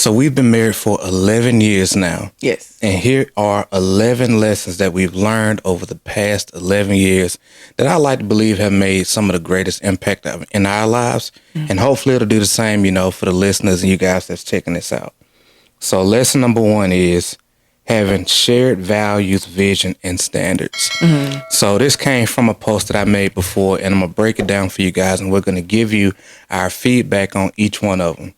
So we've been married for 11 years now. Yes. And here are 11 lessons that we've learned over the past 11 years that I like to believe have made some of the greatest impact in our lives. Mm-hmm. And hopefully it'll do the same, for the listeners and you guys that's checking this out. So lesson number 1 is having shared values, vision, and standards. Mm-hmm. So this came from a post that I made before, and I'm going to break it down for you guys, and we're going to give you our feedback on each one of them.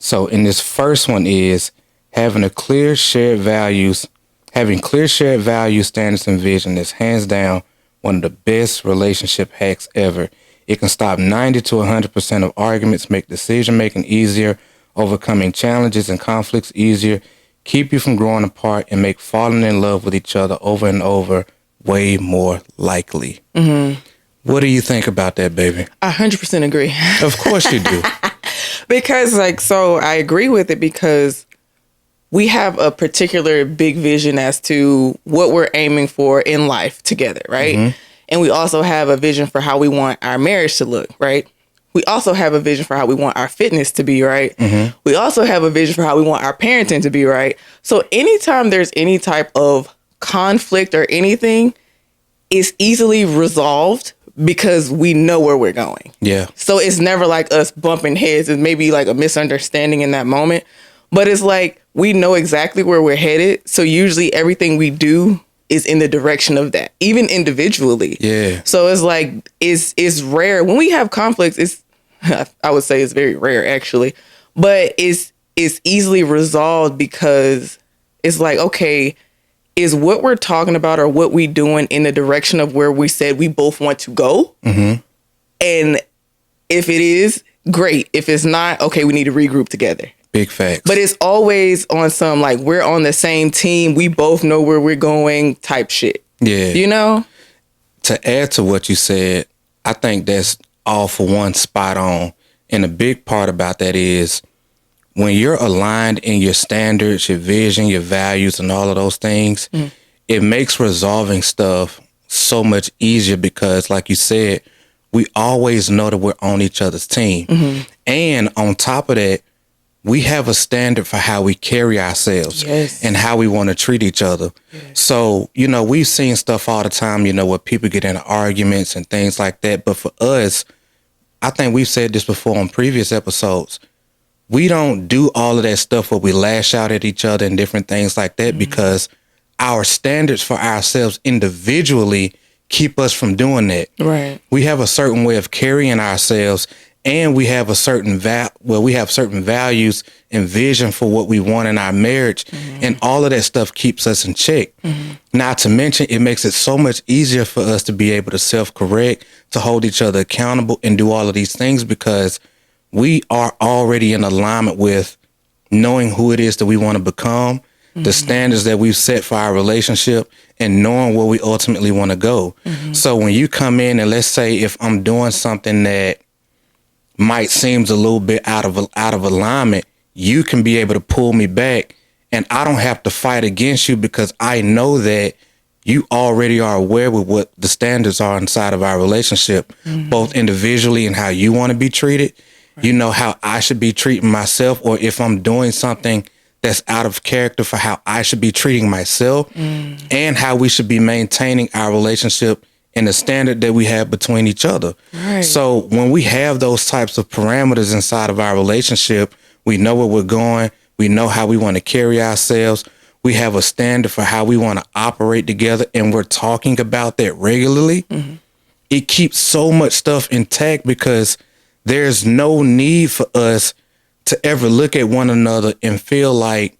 So in this first one is having clear shared values, standards, and vision is hands down one of the best relationship hacks ever. It can stop 90 to 100% of arguments, make decision-making easier, overcoming challenges and conflicts easier, keep you from growing apart, and make falling in love with each other over and over way more likely. Mm-hmm. What do you think about that, baby? I 100% agree. Of course you do. Because I agree with it because we have a particular big vision as to what we're aiming for in life together, right? Mm-hmm. And we also have a vision for how we want our marriage to look, right? We also have a vision for how we want our fitness to be, right? Mm-hmm. We also have a vision for how we want our parenting to be, right? So anytime there's any type of conflict or anything, it's easily resolved because we know where we're going. Yeah. So it's never like us bumping heads. It's maybe like a misunderstanding in that moment. But it's like we know exactly where we're headed. So usually everything we do is in the direction of that, even individually. Yeah. So it's like, it's rare. When we have conflicts, I would say it's very rare actually, but it's easily resolved because it's like, okay, is what we're talking about or what we doing in the direction of where we said we both want to go? Mm-hmm. And if it is, great. If it's not, okay, we need to regroup together. Big facts. But it's always on some like we're on the same team. We both know where we're going type shit. Yeah. To add to what you said, I think that's all for one spot on. And a big part about that is when you're aligned in your standards, your vision, your values, and all of those things, it makes resolving stuff so much easier because, like you said, we always know that we're on each other's team. Mm-hmm. And on top of that, we have a standard for how we carry ourselves and how we want to treat each other. Yes. So, we've seen stuff all the time, where people get into arguments and things like that. But for us, I think we've said this before on previous episodes. We don't do all of that stuff where we lash out at each other and different things like that because our standards for ourselves individually keep us from doing that. Right. We have a certain way of carrying ourselves, and we have a certain certain values and vision for what we want in our marriage, and all of that stuff keeps us in check. Not to mention, it makes it so much easier for us to be able to self-correct, to hold each other accountable, and do all of these things because we are already in alignment with knowing who it is that we want to become, the standards that we've set for our relationship, and knowing where we ultimately want to go. So when you come in and let's say if I'm doing something that might seems a little bit out of alignment, you can be able to pull me back, and I don't have to fight against you because I know that you already are aware with what the standards are inside of our relationship, both individually and how you want to be treated. Right. You know how I should be treating myself, or if I'm doing something that's out of character for how I should be treating myself, and how we should be maintaining our relationship and the standard that we have between each other. Right. So when we have those types of parameters inside of our relationship, we know where we're going. We know how we want to carry ourselves. We have a standard for how we want to operate together, and we're talking about that regularly. It keeps so much stuff intact because there's no need for us to ever look at one another and feel like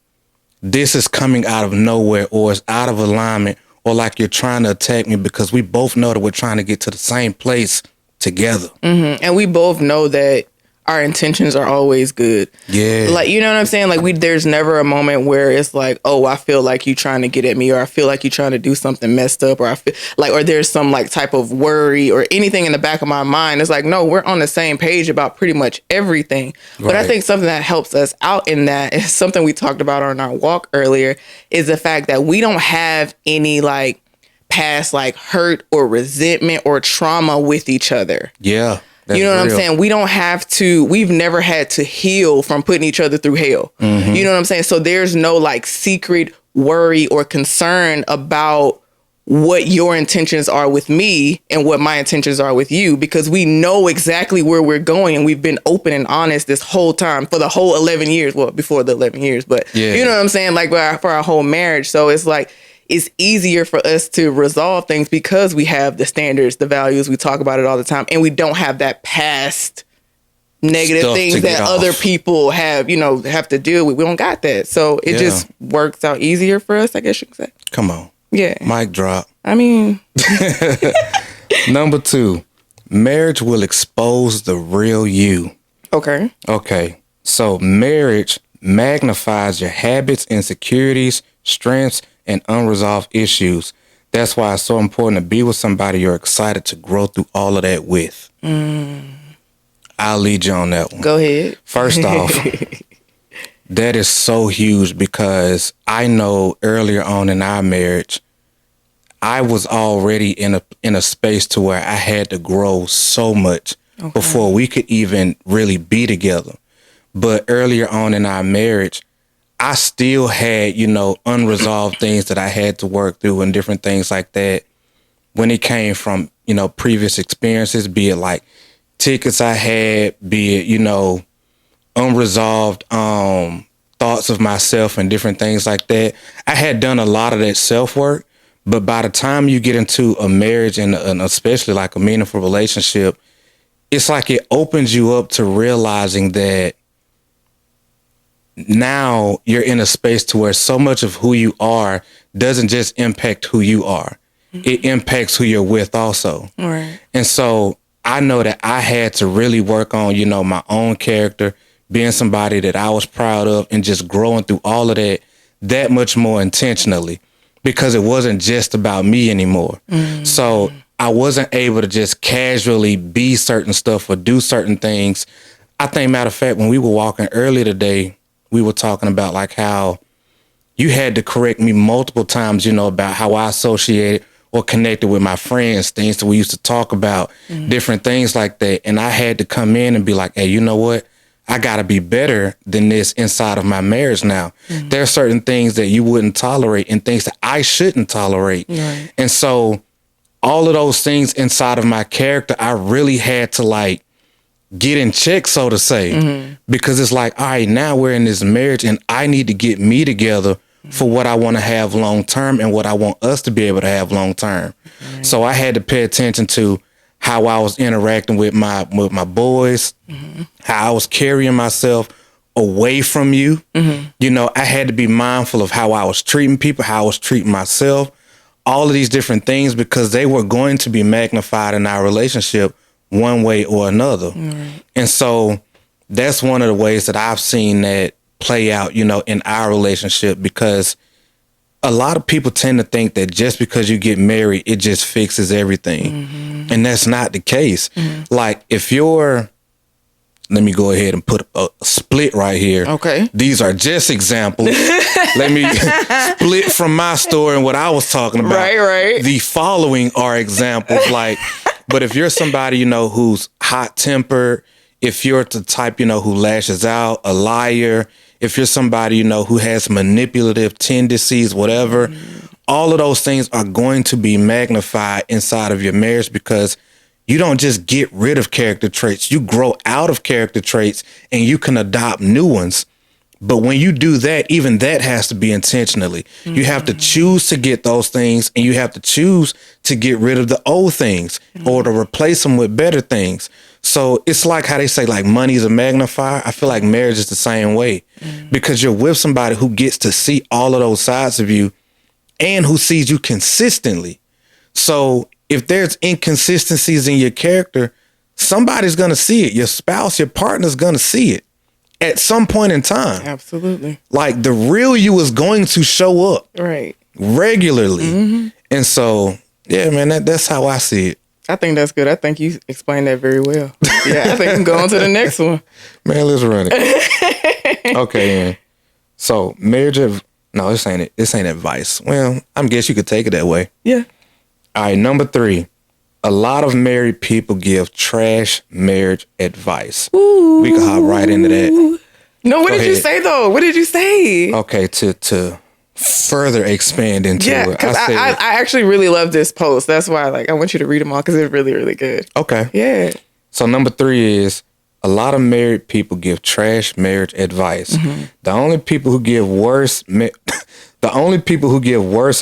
this is coming out of nowhere or it's out of alignment or like you're trying to attack me, because we both know that we're trying to get to the same place together. And we both know that our intentions are always good. Yeah. Like, you know what I'm saying? Like, there's never a moment where it's like, oh, I feel like you trying to get at me, or I feel like you trying to do something messed up, or I feel like, or there's some like type of worry or anything in the back of my mind. It's like, no, we're on the same page about pretty much everything. Right. But I think something that helps us out in that is something we talked about on our walk earlier, is the fact that we don't have any like past like hurt or resentment or trauma with each other. Yeah. You know what I'm saying? We've never had to heal from putting each other through hell. Mm-hmm. You know what I'm saying? So there's no like secret worry or concern about what your intentions are with me and what my intentions are with you, because we know exactly where we're going, and we've been open and honest this whole time for the whole 11 years. Well, before the 11 years, but you know what I'm saying? Like for our whole marriage. So it's like, it's easier for us to resolve things because we have the standards, the values. We talk about it all the time, and we don't have that past negative stuff things that other people have, have to deal with. We don't got that. So it just works out easier for us, I guess you could say. Come on. Yeah. Mic drop. I mean. Number 2, marriage will expose the real you. Okay. So marriage magnifies your habits, insecurities, strengths, and unresolved issues. That's why it's so important to be with somebody you're excited to grow through all of that with. I'll lead you on that one. Go ahead. First off, that is so huge, because I know earlier on in our marriage, I was already in a space to where I had to grow so much before we could even really be together. But earlier on in our marriage, I still had, unresolved things that I had to work through and different things like that when it came from, previous experiences, be it like tickets I had, be it, unresolved thoughts of myself and different things like that. I had done a lot of that self-work, but by the time you get into a marriage and especially like a meaningful relationship, it's like it opens you up to realizing that now you're in a space to where so much of who you are doesn't just impact who you are. It impacts who you're with also. Right. And so I know that I had to really work on, my own character, being somebody that I was proud of, and just growing through all of that much more intentionally, because it wasn't just about me anymore. So I wasn't able to just casually be certain stuff or do certain things. I think, matter of fact, when we were walking earlier today, we were talking about like how you had to correct me multiple times, about how I associated or connected with my friends, things that we used to talk about, different things like that. And I had to come in and be like, hey, you know what? I got to be better than this inside of my marriage now. There are certain things that you wouldn't tolerate and things that I shouldn't tolerate. Right. And so all of those things inside of my character, I really had to like get in check, so to say, because it's like, all right, now we're in this marriage and I need to get me together for what I want to have long term and what I want us to be able to have long term. So I had to pay attention to how I was interacting with my boys, how I was carrying myself away from you. I had to be mindful of how I was treating people, how I was treating myself, all of these different things, because they were going to be magnified in our relationship one way or another. And so that's one of the ways that I've seen that play out, in our relationship, because a lot of people tend to think that just because you get married, it just fixes everything. And that's not the case. Like if you're, let me go ahead and put a split right here. Okay. These are just examples. Let me split from my story and what I was talking about. Right. The following are examples. Like, but if you're somebody, who's hot tempered, if you're the type, who lashes out, a liar, if you're somebody, who has manipulative tendencies, whatever, all of those things are going to be magnified inside of your marriage, because you don't just get rid of character traits. You grow out of character traits and you can adopt new ones. But when you do that, even that has to be intentionally. You have to choose to get those things, and you have to choose to get rid of the old things or to replace them with better things. So it's like how they say, like, money is a magnifier. I feel like marriage is the same way, because you're with somebody who gets to see all of those sides of you and who sees you consistently. So if there's inconsistencies in your character, somebody's going to see it. Your spouse, your partner's going to see it at some point in time. Absolutely. Like the real you is going to show up regularly. And so, yeah, man, that's how I see it. I think that's good. I think you explained that very well. Yeah, I think we can go on to the next one. Man, let's run it. Okay, man. So marriage no, this ain't advice. Well, I guess you could take it that way. Yeah. All right, number 3. A lot of married people give trash marriage advice. Ooh. We can hop right into that. No, what did you say though? What did you say? Okay, to further expand into it. Because I actually really love this post. That's why I want you to read them all because they're really, really good. Okay. Yeah. So number 3 is a lot of married people give trash marriage advice. Mm-hmm. The only people who give worse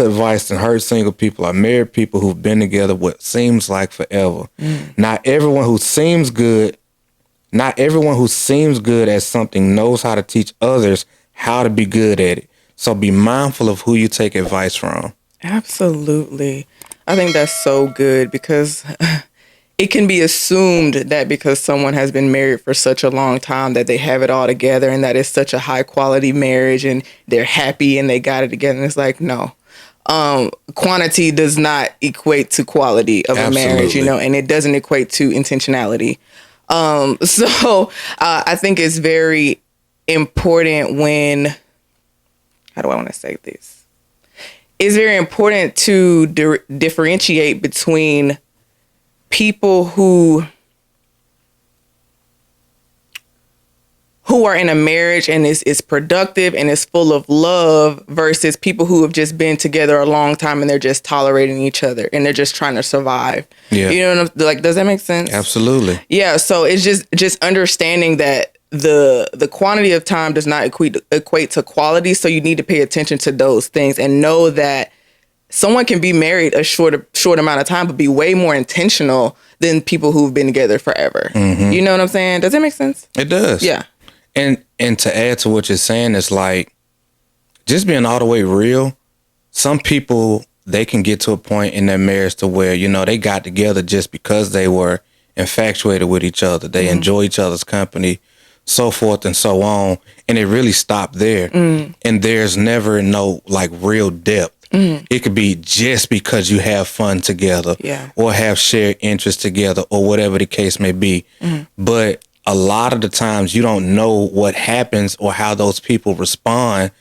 advice than hurt single people are married people who've been together what seems like forever. Mm. Not everyone who seems good at something knows how to teach others how to be good at it. So be mindful of who you take advice from. Absolutely. I think that's so good because it can be assumed that because someone has been married for such a long time that they have it all together and that it's such a high quality marriage and they're happy and they got it together. And it's like, no. Quantity does not equate to quality of a marriage, and it doesn't equate to intentionality. So I think it's very important how do I want to say this? It's very important to differentiate between people who are in a marriage and is productive and is full of love versus people who have just been together a long time and they're just tolerating each other and they're just trying to survive. Yeah. You know what I'm, does that make sense? Absolutely. Yeah. So it's just understanding that the quantity of time does not equate to quality. So you need to pay attention to those things and know that someone can be married a short amount of time, but be way more intentional than people who've been together forever. Mm-hmm. You know what I'm saying? Does that make sense? It does. Yeah. And to add to what you're saying, it's like, just being all the way real, some people, they can get to a point in their marriage to where, they got together just because they were infatuated with each other. They enjoy each other's company, so forth and so on. And it really stopped there. Mm. And there's never no real depth. Mm. It could be just because you have fun together, or have shared interests together, or whatever the case may be. Mm. But a lot of the times you don't know what happens or how those people respond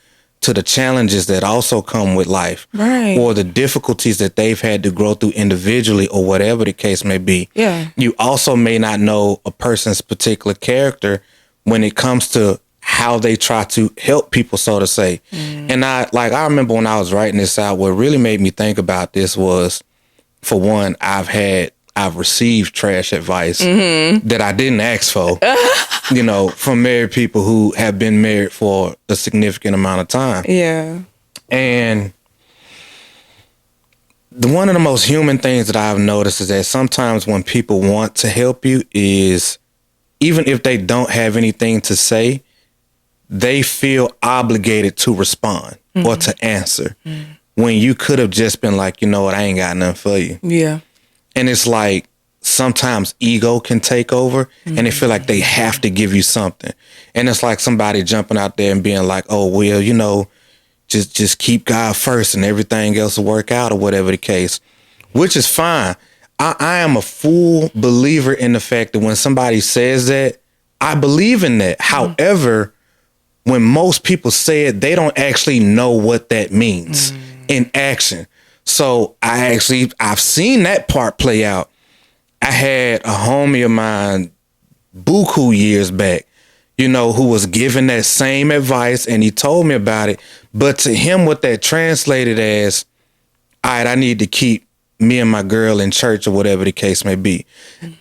to the challenges that also come with life, right? Or the difficulties that they've had to grow through individually, or whatever the case may be. Yeah. You also may not know a person's particular character when it comes to how they try to help people, so to say. Mm. And I remember when I was writing this out, what really made me think about this was, for one, I've received trash advice that I didn't ask for, from married people who have been married for a significant amount of time. Yeah. And one of the most human things that I've noticed is that sometimes when people want to help you is, even if they don't have anything to say, they feel obligated to respond or to answer when you could have just been like, you know what, I ain't got nothing for you. Yeah. And it's like, sometimes ego can take over and they feel like they have to give you something. And it's like somebody jumping out there and being like, oh, well, just keep God first and everything else will work out, or whatever the case, which is fine. I am a full believer in the fact that when somebody says that, I believe in that. However, when most people say it, they don't actually know what that means in action. So I've seen that part play out. I had a homie of mine buku years back, who was giving that same advice, and he told me about it. But to him, what that translated as, all right, I need to keep me and my girl in church, or whatever the case may be.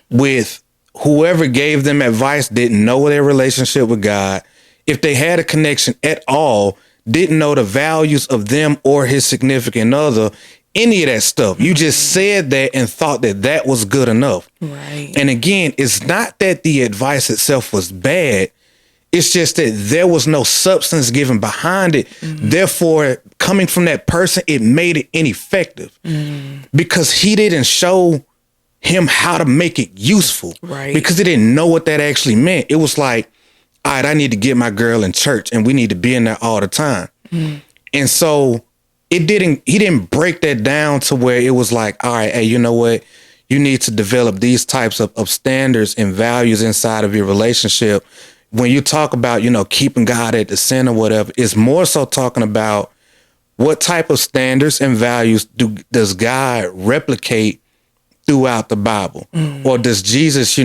With whoever gave them advice didn't know their relationship with God. If they had a connection at all, didn't know the values of them or his significant other, any of that stuff. You just said that and thought that was good enough. Right. And again, it's not that the advice itself was bad. It's just that there was no substance given behind it. Therefore, coming from that person, it made it ineffective because he didn't show him how to make it useful. Right. Because he didn't know what that actually meant. It was like, all right, I need to get my girl in church and we need to be in there all the time. And so he didn't break that down to where it was like, all right, hey, you know what? You need to develop these types of standards and values inside of your relationship. When you talk about, keeping God at the center, whatever, it's more so talking about what type of standards and values does God replicate throughout the Bible? Or does Jesus,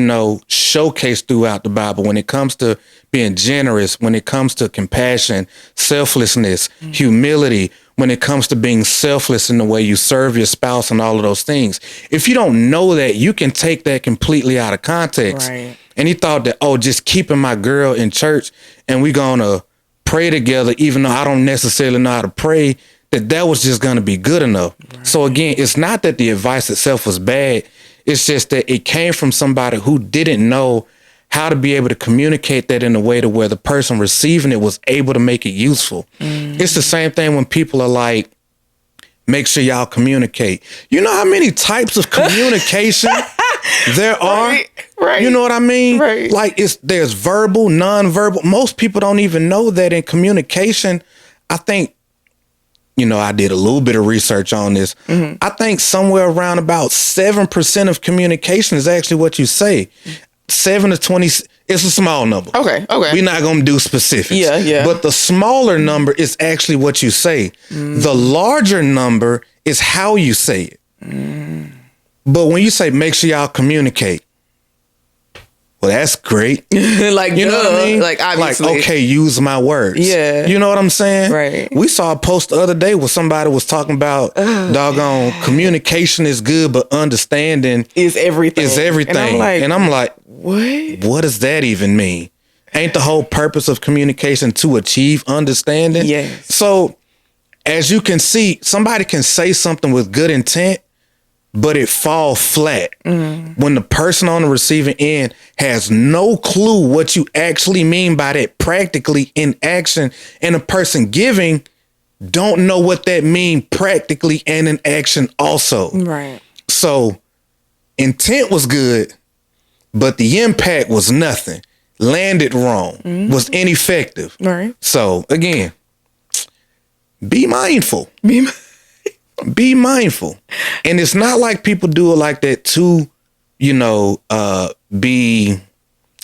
showcase throughout the Bible when it comes to being generous, when it comes to compassion, selflessness, humility, when it comes to being selfless in the way you serve your spouse and all of those things? If you don't know that, you can take that completely out of context. Right. And he thought that, just keeping my girl in church and we gonna pray together, even though I don't necessarily know how to pray, that was just going to be good enough. Right. So again, it's not that the advice itself was bad. It's just that it came from somebody who didn't know how to be able to communicate that in a way to where the person receiving it was able to make it useful. It's the same thing when people are like, make sure y'all communicate. You know how many types of communication there are? Right. You know what I mean? Right. Like there's verbal, nonverbal. Most people don't even know that in communication. I think, I did a little bit of research on this. I think somewhere around about 7% of communication is actually what you say. 7 to 20, it's a small number. Okay. We're not going to do specifics. Yeah. But the smaller number is actually what you say. The larger number is how you say it. But when you say, make sure y'all communicate, well, that's great. Like, you know what I mean? Like, obviously. Like, okay, use my words. Yeah. You know what I'm saying? Right. We saw a post the other day where somebody was talking about doggone communication is good, but understanding is everything. And I'm like, what? What does that even mean? Ain't the whole purpose of communication to achieve understanding? Yes. So as you can see, somebody can say something with good intent, but it fall flat when the person on the receiving end has no clue what you actually mean by that practically in action, and the person giving don't know what that mean practically and in action also. Right. So intent was good, but the impact was nothing. Landed wrong, was ineffective. Right. So again, be mindful. Be mindful. And it's not like people do it like that to, be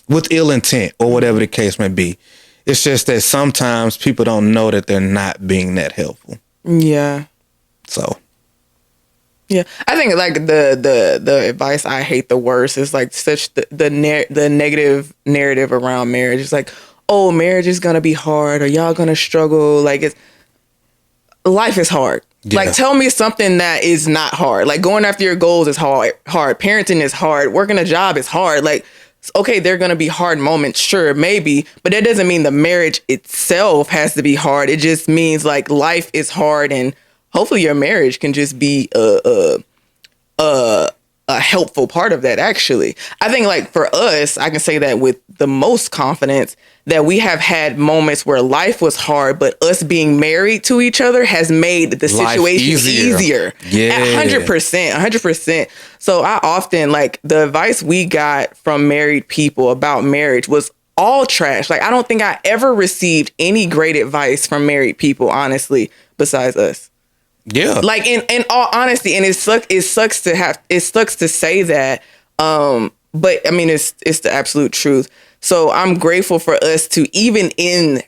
with ill intent or whatever the case may be. It's just that sometimes people don't know that they're not being that helpful. Yeah. So. Yeah. I think like the advice I hate the worst is like such the negative narrative around marriage. It's like, oh, marriage is going to be hard, or y'all going to struggle. Like life is hard. Yeah. Like, tell me something that is not hard. Like, going after your goals is hard. Parenting is hard. Working a job is hard. Like, okay, there are going to be hard moments. Sure, maybe. But that doesn't mean the marriage itself has to be hard. It just means, like, life is hard. And hopefully your marriage can just be a helpful part of that, actually. I think, like, for us, I can say that with the most confidence, that we have had moments where life was hard, but us being married to each other has made the situation easier. Yeah. 100%. So I often, like, the advice we got from married people about marriage was all trash. Like, I don't think I ever received any great advice from married people, honestly, besides us. Yeah. Like, in all honesty, and it sucks to say that, but I mean, it's the absolute truth. So I'm grateful for us to, even in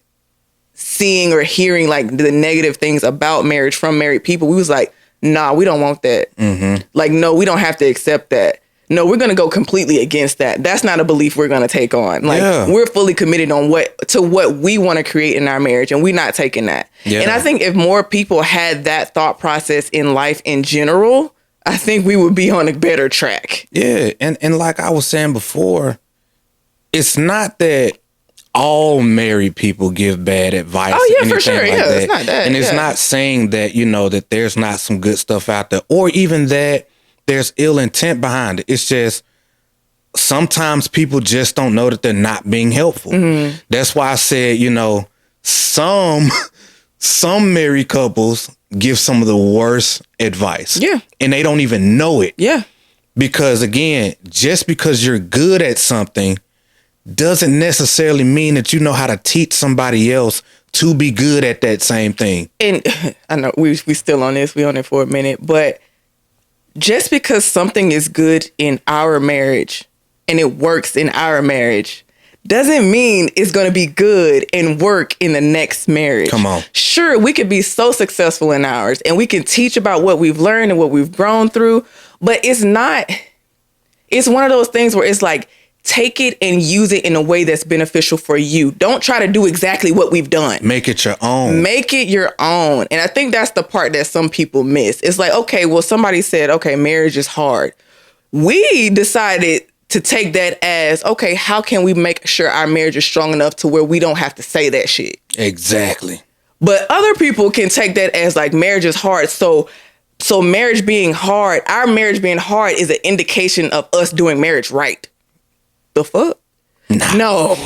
seeing or hearing like the negative things about marriage from married people, we was like, nah, we don't want that. Like, no, we don't have to accept that. No, we're going to go completely against that. That's not a belief we're going to take on. Like, we're fully committed on what we want to create in our marriage, and we're not taking that. Yeah. And I think if more people had that thought process in life in general, I think we would be on a better track. Yeah. And like I was saying before, it's not that all married people give bad advice. Oh, yeah, for sure. Like that. It's not that. And it's not saying that, that there's not some good stuff out there, or even that there's ill intent behind it. It's just sometimes people just don't know that they're not being helpful. That's why I said, some married couples give some of the worst advice. Yeah. And they don't even know it. Yeah. Because again, just because you're good at something doesn't necessarily mean that you know how to teach somebody else to be good at that same thing. And I know we still on this. We on it for a minute, but just because something is good in our marriage and it works in our marriage doesn't mean it's going to be good and work in the next marriage. Come on. Sure, we could be so successful in ours and we can teach about what we've learned and what we've grown through, But it's not, it's one of those things where it's like, take it and use it in a way that's beneficial for you. Don't try to do exactly what we've done. Make it your own. Make it your own. And I think that's the part that some people miss. It's like, okay, well, somebody said, okay, marriage is hard. We decided to take that as, okay, how can we make sure our marriage is strong enough to where we don't have to say that shit? Exactly. But other people can take that as like, marriage is hard. So marriage being hard, our marriage being hard is an indication of us doing marriage right. The fuck? Nah. No.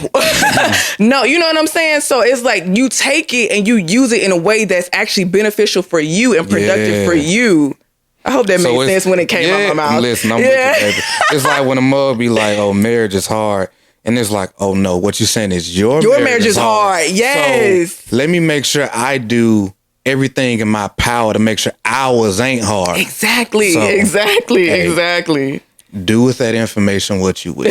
No, you know what I'm saying? So it's like you take it and you use it in a way that's actually beneficial for you and productive for you. I hope that made sense when it came out my mouth. Listen, I'm with you, baby. It's like when a mother be like, oh, marriage is hard. And it's like, oh no, what you're saying is your marriage is hard. Yes. So let me make sure I do everything in my power to make sure ours ain't hard. Exactly. So, Exactly. Do with that information what you will.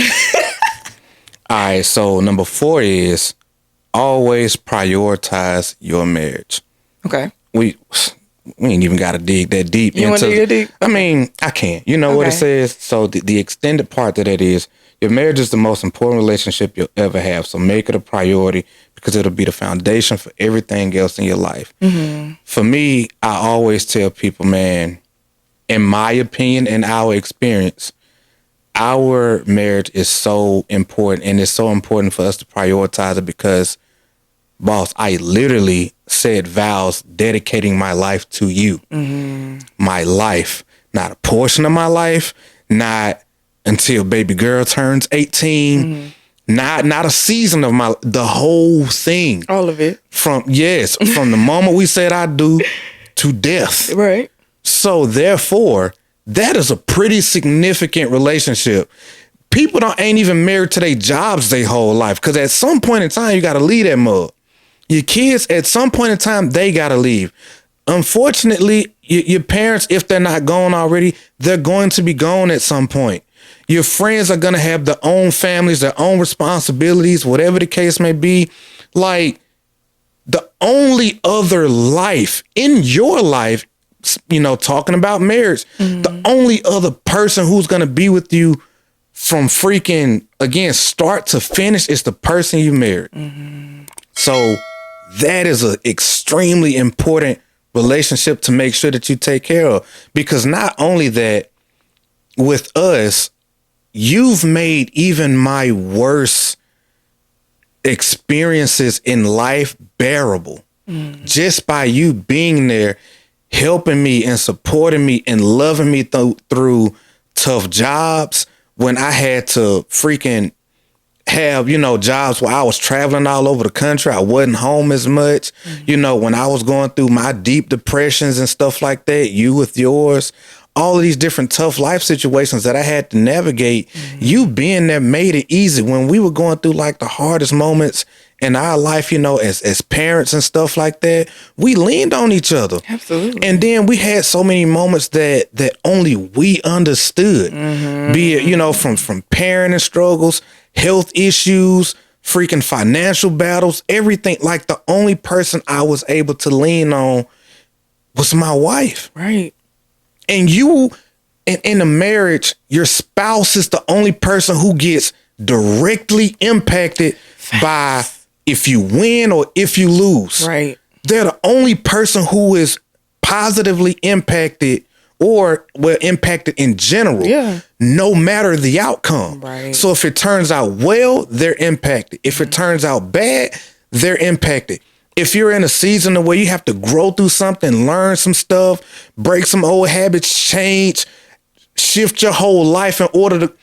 All right, so number 4 is always prioritize your marriage. Okay. We ain't even got to dig that deep. You want to dig that deep? I mean, I can't. You know what it says? So the extended part of that is your marriage is the most important relationship you'll ever have. So make it a priority because it'll be the foundation for everything else in your life. Mm-hmm. For me, I always tell people, man, in my opinion and our experience, our marriage is so important, and it's so important for us to prioritize it because, boss, I literally said vows dedicating my life to you. Mm-hmm. My life, not a portion of my life, not until baby girl turns 18, not a season of the whole thing. All of it. From the moment we said I do to death. Right. So therefore, that is a pretty significant relationship. People ain't even married to their jobs their whole life because at some point in time, you got to leave that mug. Your kids, at some point in time, they got to leave. Unfortunately, your parents, if they're not gone already, they're going to be gone at some point. Your friends are going to have their own families, their own responsibilities, whatever the case may be. Like, the only other life in your life, you know, talking about marriage, the only other person who's going to be with you from freaking, again, start to finish is the person you married. Mm-hmm. So that is an extremely important relationship to make sure that you take care of. Because not only that, with us, you've made even my worst experiences in life bearable just by you being there, helping me and supporting me and loving me through tough jobs when I had to freaking have, you know, jobs where I was traveling all over the country. I wasn't home as much. You know, when I was going through my deep depressions and stuff like that, you with yours, all of these different tough life situations that I had to navigate, you being there made it easy. When we were going through like the hardest moments in our life, you know, as parents and stuff like that, we leaned on each other. Absolutely. And then we had so many moments that only we understood, be it, you know, from parenting struggles, health issues, freaking financial battles, everything. Like, the only person I was able to lean on was my wife. Right. And you, in a marriage, your spouse is the only person who gets directly impacted by if you win or if you lose. Right. They're the only person who is positively impacted or impacted in general, no matter the outcome. Right. So if it turns out well, they're impacted. If it turns out bad, they're impacted. If you're in a season where you have to grow through something, learn some stuff, break some old habits, change, shift your whole life in order to,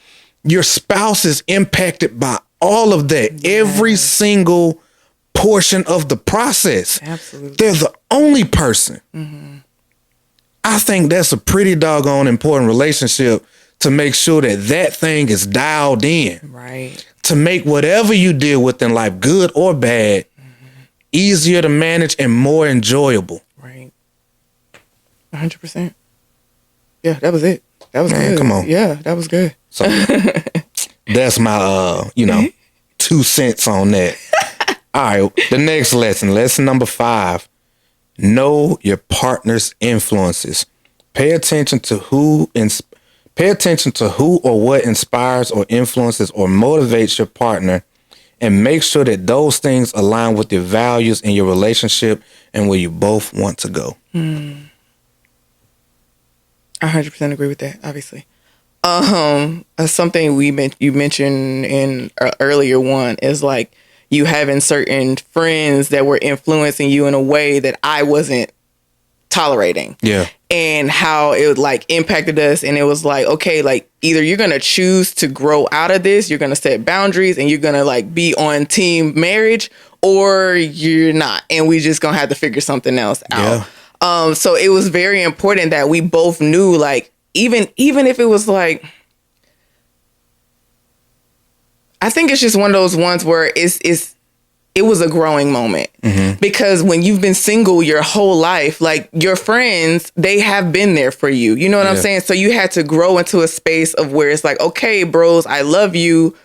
your spouse is impacted by all of that, every single portion of the process. Absolutely. They're the only person. I think that's a pretty doggone important relationship to make sure that thing is dialed in. Right. To make whatever you deal with in life, good or bad, easier to manage and more enjoyable. Right. 100%. Yeah, that was it. That was Man, good. come on. Yeah, that was good. So that's my 2 cents on that. All right, the next lesson number 5. Know your partner's influences. Pay attention to who Pay attention to who or what inspires or influences or motivates your partner, and make sure that those things align with your values in your relationship and where you both want to go. I 100% agree with that, obviously. Something you mentioned in an earlier one is like you having certain friends that were influencing you in a way that I wasn't tolerating. Yeah. And how it like impacted us. And it was like, okay, like either you're going to choose to grow out of this, you're going to set boundaries and you're going to like be on team marriage, or you're not. And we just going to have to figure something else out. Yeah. So it was very important that we both knew, like, even if it was like, I think it's just one of those ones where it was a growing moment, because when you've been single your whole life, like your friends, they have been there for you. You know what I'm saying? So you had to grow into a space of where it's like, okay, bros, I love you,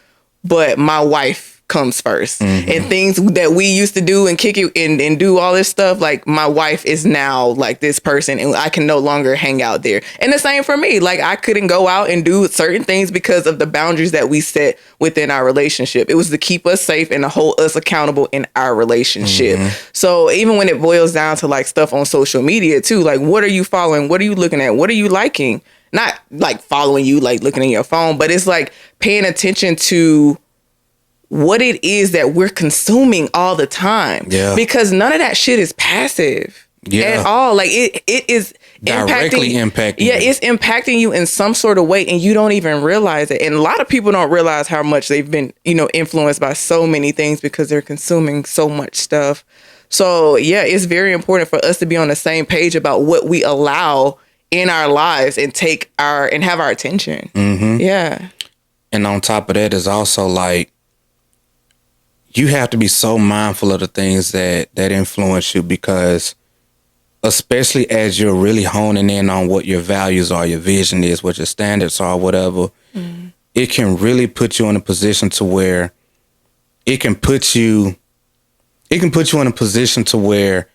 but my wife comes first. And things that we used to do and kick it and do all this stuff, like my wife is now like this person and I can no longer hang out there. And the same for me. Like I couldn't go out and do certain things because of the boundaries that we set within our relationship. It was to keep us safe and to hold us accountable in our relationship. So even when it boils down to like stuff on social media too, like what are you following? What are you looking at? What are you liking? Not like following you, like looking at your phone, but it's like paying attention to what it is that we're consuming all the time. Yeah. Because none of that shit is passive at all. Like it is directly impacting you. It's impacting you in some sort of way and you don't even realize it. And a lot of people don't realize how much they've been, influenced by so many things because they're consuming so much stuff. So yeah, it's very important for us to be on the same page about what we allow in our lives and have our attention. Yeah. And on top of that is also like, you have to be so mindful of the things that influence you, because especially as you're really honing in on what your values are, your vision is, what your standards are, whatever, it can really put you in a position to where it can put you in a position to where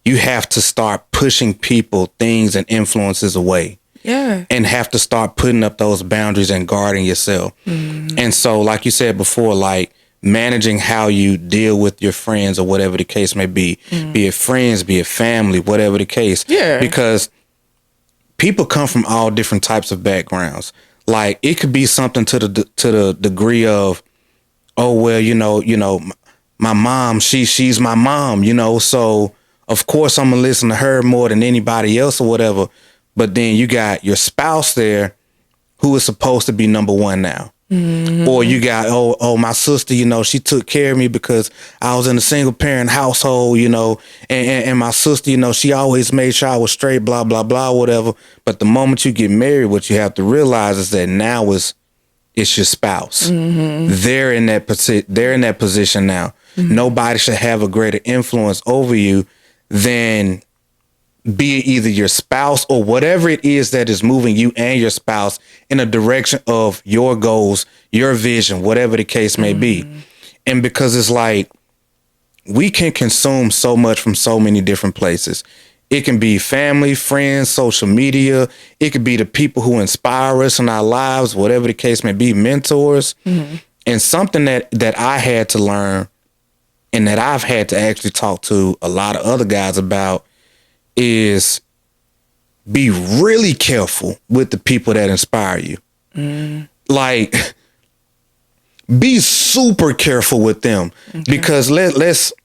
you have to start pushing people, things, and influences away. Yeah. And have to start putting up those boundaries and guarding yourself. And so, like you said before, like, managing how you deal with your friends or whatever the case may be it friends, be it family, whatever the case. Yeah. Because people come from all different types of backgrounds. Like it could be something to the degree of, oh, well, my mom, she's my mom, so of course I'm gonna listen to her more than anybody else or whatever. But then you got your spouse there who is supposed to be number one now. Or you got, oh, my sister, she took care of me because I was in a single parent household, and my sister, she always made sure I was straight, blah, blah, blah, whatever. But the moment you get married, what you have to realize is that now it's your spouse. They're in that position now. Nobody should have a greater influence over you than be it either your spouse or whatever it is that is moving you and your spouse in a direction of your goals, your vision, whatever the case may be. And because it's like, we can consume so much from so many different places. It can be family, friends, social media. It could be the people who inspire us in our lives, whatever the case may be, mentors. And something that I had to learn and that I've had to actually talk to a lot of other guys about is be really careful with the people that inspire you. Like, be super careful with them. Because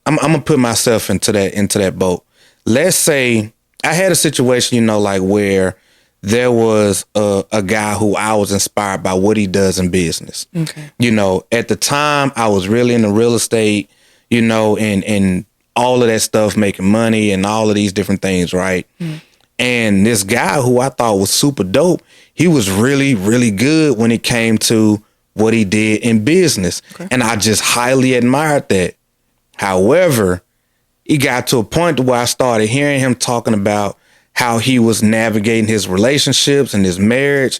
I'm gonna put myself into that boat. Let's say I had a situation, like where there was a guy who I was inspired by what he does in business. At the time I was really into real estate, and all of that stuff, making money and all of these different things, right? And this guy who I thought was super dope, he was really, really good when it came to what he did in business. And I just highly admired that. However, he got to a point where I started hearing him talking about how he was navigating his relationships and his marriage.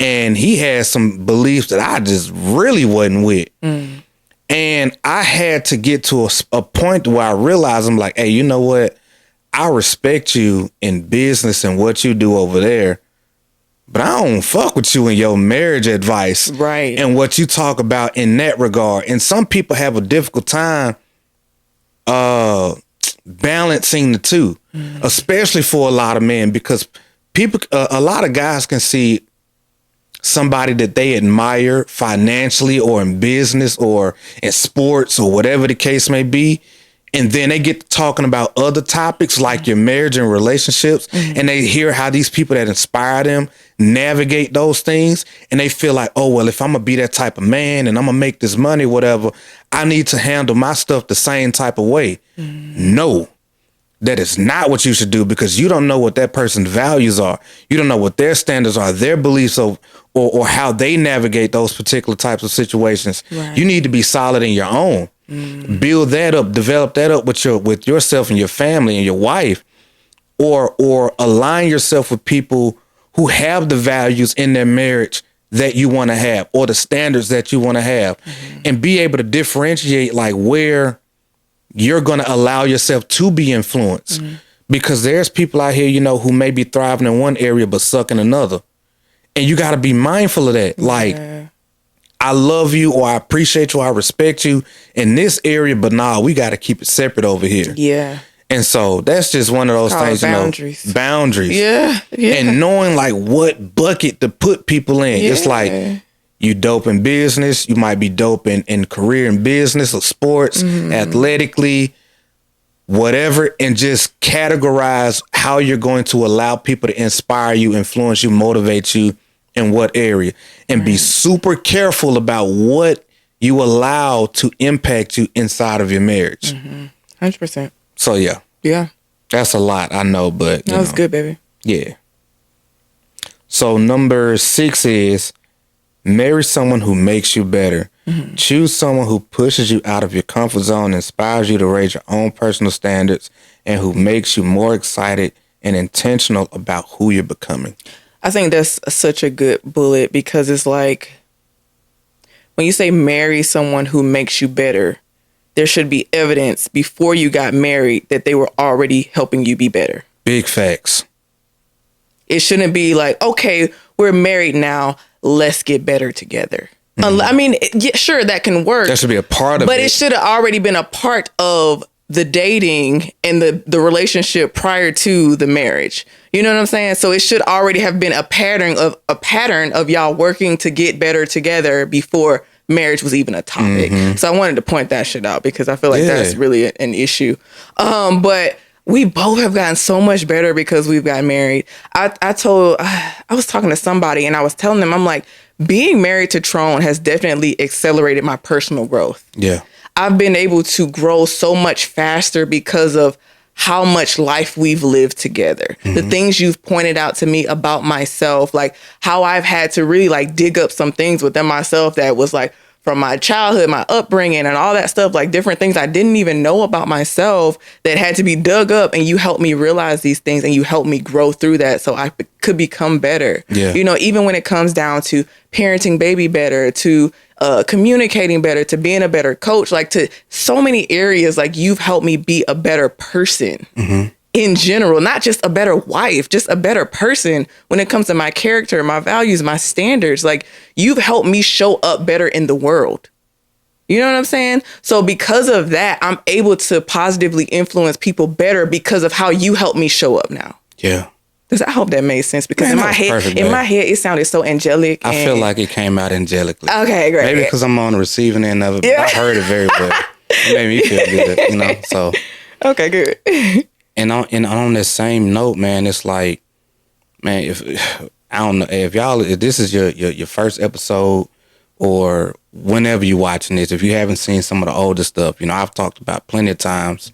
And he had some beliefs that I just really wasn't with. And I had to get to a point where I realized, I'm like, hey, you know what? I respect you in business and what you do over there. but I don't fuck with you in your marriage advice. Right. And what you talk about in that regard. And some people have a difficult time balancing the two, especially for a lot of men, because people, a lot of guys can see somebody that they admire financially or in business or in sports or whatever the case may be. And then they get to talking about other topics like your marriage and relationships. And they hear how these people that inspire them navigate those things. And they feel like, oh, well, if I'm going to be that type of man and I'm going to make this money, whatever, I need to handle my stuff the same type of way. No, that is not what you should do, because you don't know what that person's values are. You don't know what their standards are, their beliefs of, or how they navigate those particular types of situations. Right. You need to be solid in your own. Build that up, develop that up with yourself and your family and your wife, or align yourself with people who have the values in their marriage that you want to have, or the standards that you want to have, and be able to differentiate like where you're going to allow yourself to be influenced, because there's people out here, you know, who may be thriving in one area but suck in another, and you got to be mindful of that. Like, I love you, or I appreciate you, or I respect you in this area, but nah, we got to keep it separate over here. Yeah. And so that's just one of those things, boundaries. You know, boundaries. Yeah. And knowing like what bucket to put people in. Yeah. It's like, you dope in business, you might be dope in career in business or sports, athletically, whatever, and just categorize how you're going to allow people to inspire you, influence you, motivate you in what area, and be super careful about what you allow to impact you inside of your marriage. 100%. So yeah, that's a lot, I know, but that was good, baby. Yeah. So number 6 is marry someone who makes you better. Choose someone who pushes you out of your comfort zone, inspires you to raise your own personal standards, and who makes you more excited and intentional about who you're becoming. I think that's such a good bullet, because it's like, when you say marry someone who makes you better, there should be evidence before you got married that they were already helping you be better. Big facts. It shouldn't be like, okay, we're married now, let's get better together. I mean, sure, that can work. That should be a part of it. But it should have already been a part of the dating and the relationship prior to the marriage. You know what I'm saying? So it should already have been a pattern of y'all working to get better together before marriage was even a topic. So I wanted to point that shit out, because I feel like that's really an issue. But we both have gotten so much better because we've gotten married. I was talking to somebody and I was telling them, I'm like, being married to Trone has definitely accelerated my personal growth. Yeah. I've been able to grow so much faster because of how much life we've lived together. The things you've pointed out to me about myself, like how I've had to really like dig up some things within myself that was like from my childhood, my upbringing and all that stuff, like different things I didn't even know about myself that had to be dug up, and you helped me realize these things and you helped me grow through that so I could become better. Yeah. You know, even when it comes down to parenting baby better, to communicating better, to being a better coach, like to so many areas, like you've helped me be a better person in general, not just a better wife, just a better person when it comes to my character, my values, my standards. Like you've helped me show up better in the world. You know what I'm saying? So because of that, I'm able to positively influence people better because of how you help me show up now. Yeah. I hope that made sense, because in my head, it sounded so angelic. I feel like it came out angelically. Okay, great. Maybe because I'm on the receiving end of it, but I heard it very well. It made me feel good, you know. So okay, good. And on that same note, man, it's like, man, if this is your first episode, or whenever you're watching this, if you haven't seen some of the older stuff, you know, I've talked about plenty of times.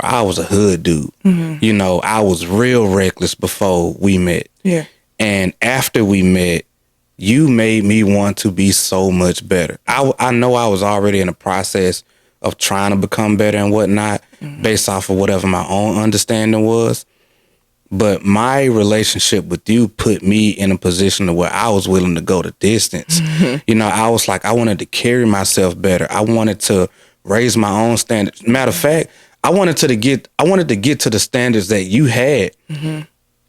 I was a hood dude. You know, I was real reckless before we met. Yeah. And after we met, you made me want to be so much better. I know I was already in a process of trying to become better and whatnot, based off of whatever my own understanding was. But my relationship with you put me in a position to where I was willing to go the distance. You know, I was like, I wanted to carry myself better. I wanted to raise my own standards. Matter of fact, I wanted to get to the standards that you had.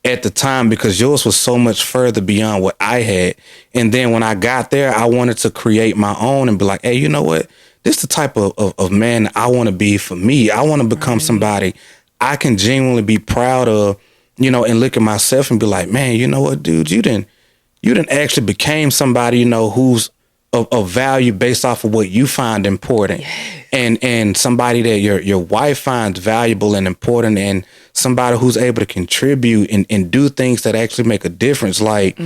at the time because yours was so much further beyond what I had. And then when I got there, I wanted to create my own and be like, hey, you know what? This is the type of man I want to be for me. I want to become somebody I can genuinely be proud of, you know, and look at myself and be like, man, you know what, dude, you didn't actually became somebody, you know, who's of value based off of what you find important. Yes. And somebody that your wife finds valuable and important, and somebody who's able to contribute and do things that actually make a difference. Like,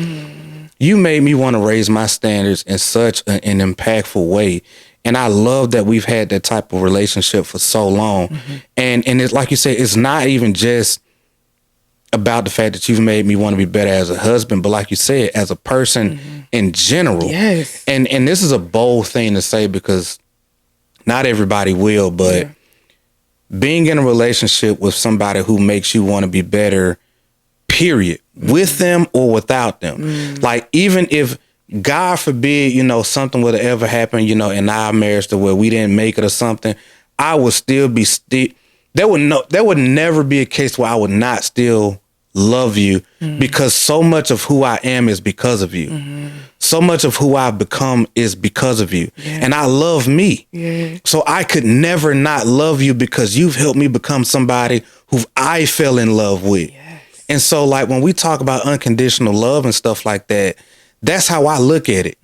you made me want to raise my standards in such an impactful way. And I love that we've had that type of relationship for so long. And it's like you said, it's not even just about the fact that you've made me want to be better as a husband, but like you said, as a person in general. Yes. And this is a bold thing to say because not everybody will, but being in a relationship with somebody who makes you want to be better, period, with them or without them. Like, even if, God forbid, you know, something would have ever happened, you know, in our marriage to where we didn't make it or something, I would still be there would never be a case where I would not still love you because so much of who I am is because of you. So much of who I've become is because of you. And I love me. So I could never not love you because you've helped me become somebody who I fell in love with. And so, like, when we talk about unconditional love and stuff like that, that's how I look at it.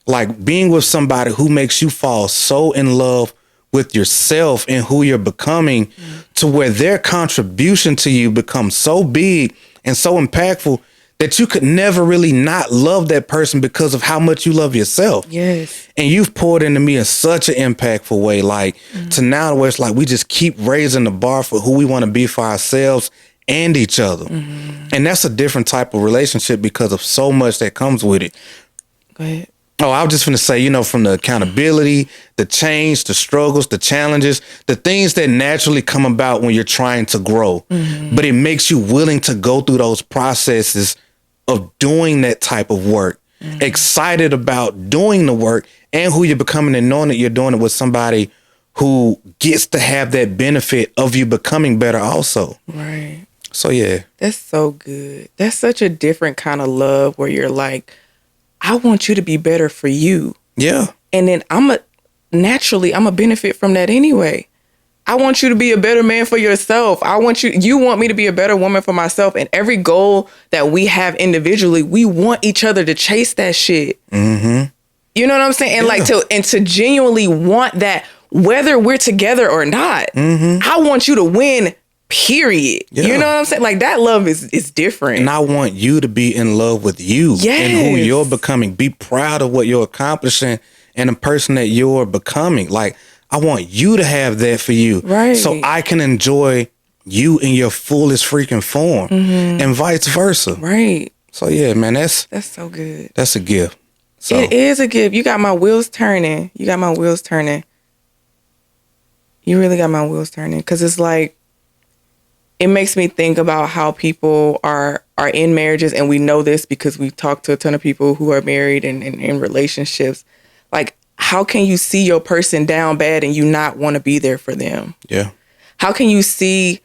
Like, being with somebody who makes you fall so in love with yourself and who you're becoming to where their contribution to you becomes so big and so impactful that you could never really not love that person because of how much you love yourself. Yes. And you've poured into me in such an impactful way, like to now where it's like we just keep raising the bar for who we want to be for ourselves and each other. And that's a different type of relationship because of so much that comes with it. Go ahead. Oh, I was just going to say, you know, from the accountability, the change, the struggles, the challenges, the things that naturally come about when you're trying to grow. But it makes you willing to go through those processes of doing that type of work, excited about doing the work and who you're becoming and knowing that you're doing it with somebody who gets to have that benefit of you becoming better also. Right. So, yeah. That's so good. That's such a different kind of love where you're like, I want you to be better for you. Yeah. And then I'm a benefit from that anyway. I want you to be a better man for yourself. You want me to be a better woman for myself. And every goal that we have individually, we want each other to chase that shit. You know what I'm saying? And to genuinely want that, whether we're together or not, I want you to win, period. You know what I'm saying? Like, that love is different. And I want you to be in love with you and who you're becoming. Be proud of what you're accomplishing and the person that you're becoming. Like, I want you to have that for you. Right. So I can enjoy you in your fullest freaking form and vice versa. Right. So, yeah, man, that's so good. That's a gift. So. It is a gift. You got my wheels turning. You really got my wheels turning. Because it's like, it makes me think about how people are in marriages, and we know this because we talk to a ton of people who are married and in relationships. Like, how can you see your person down bad and you not want to be there for them? Yeah. How can you see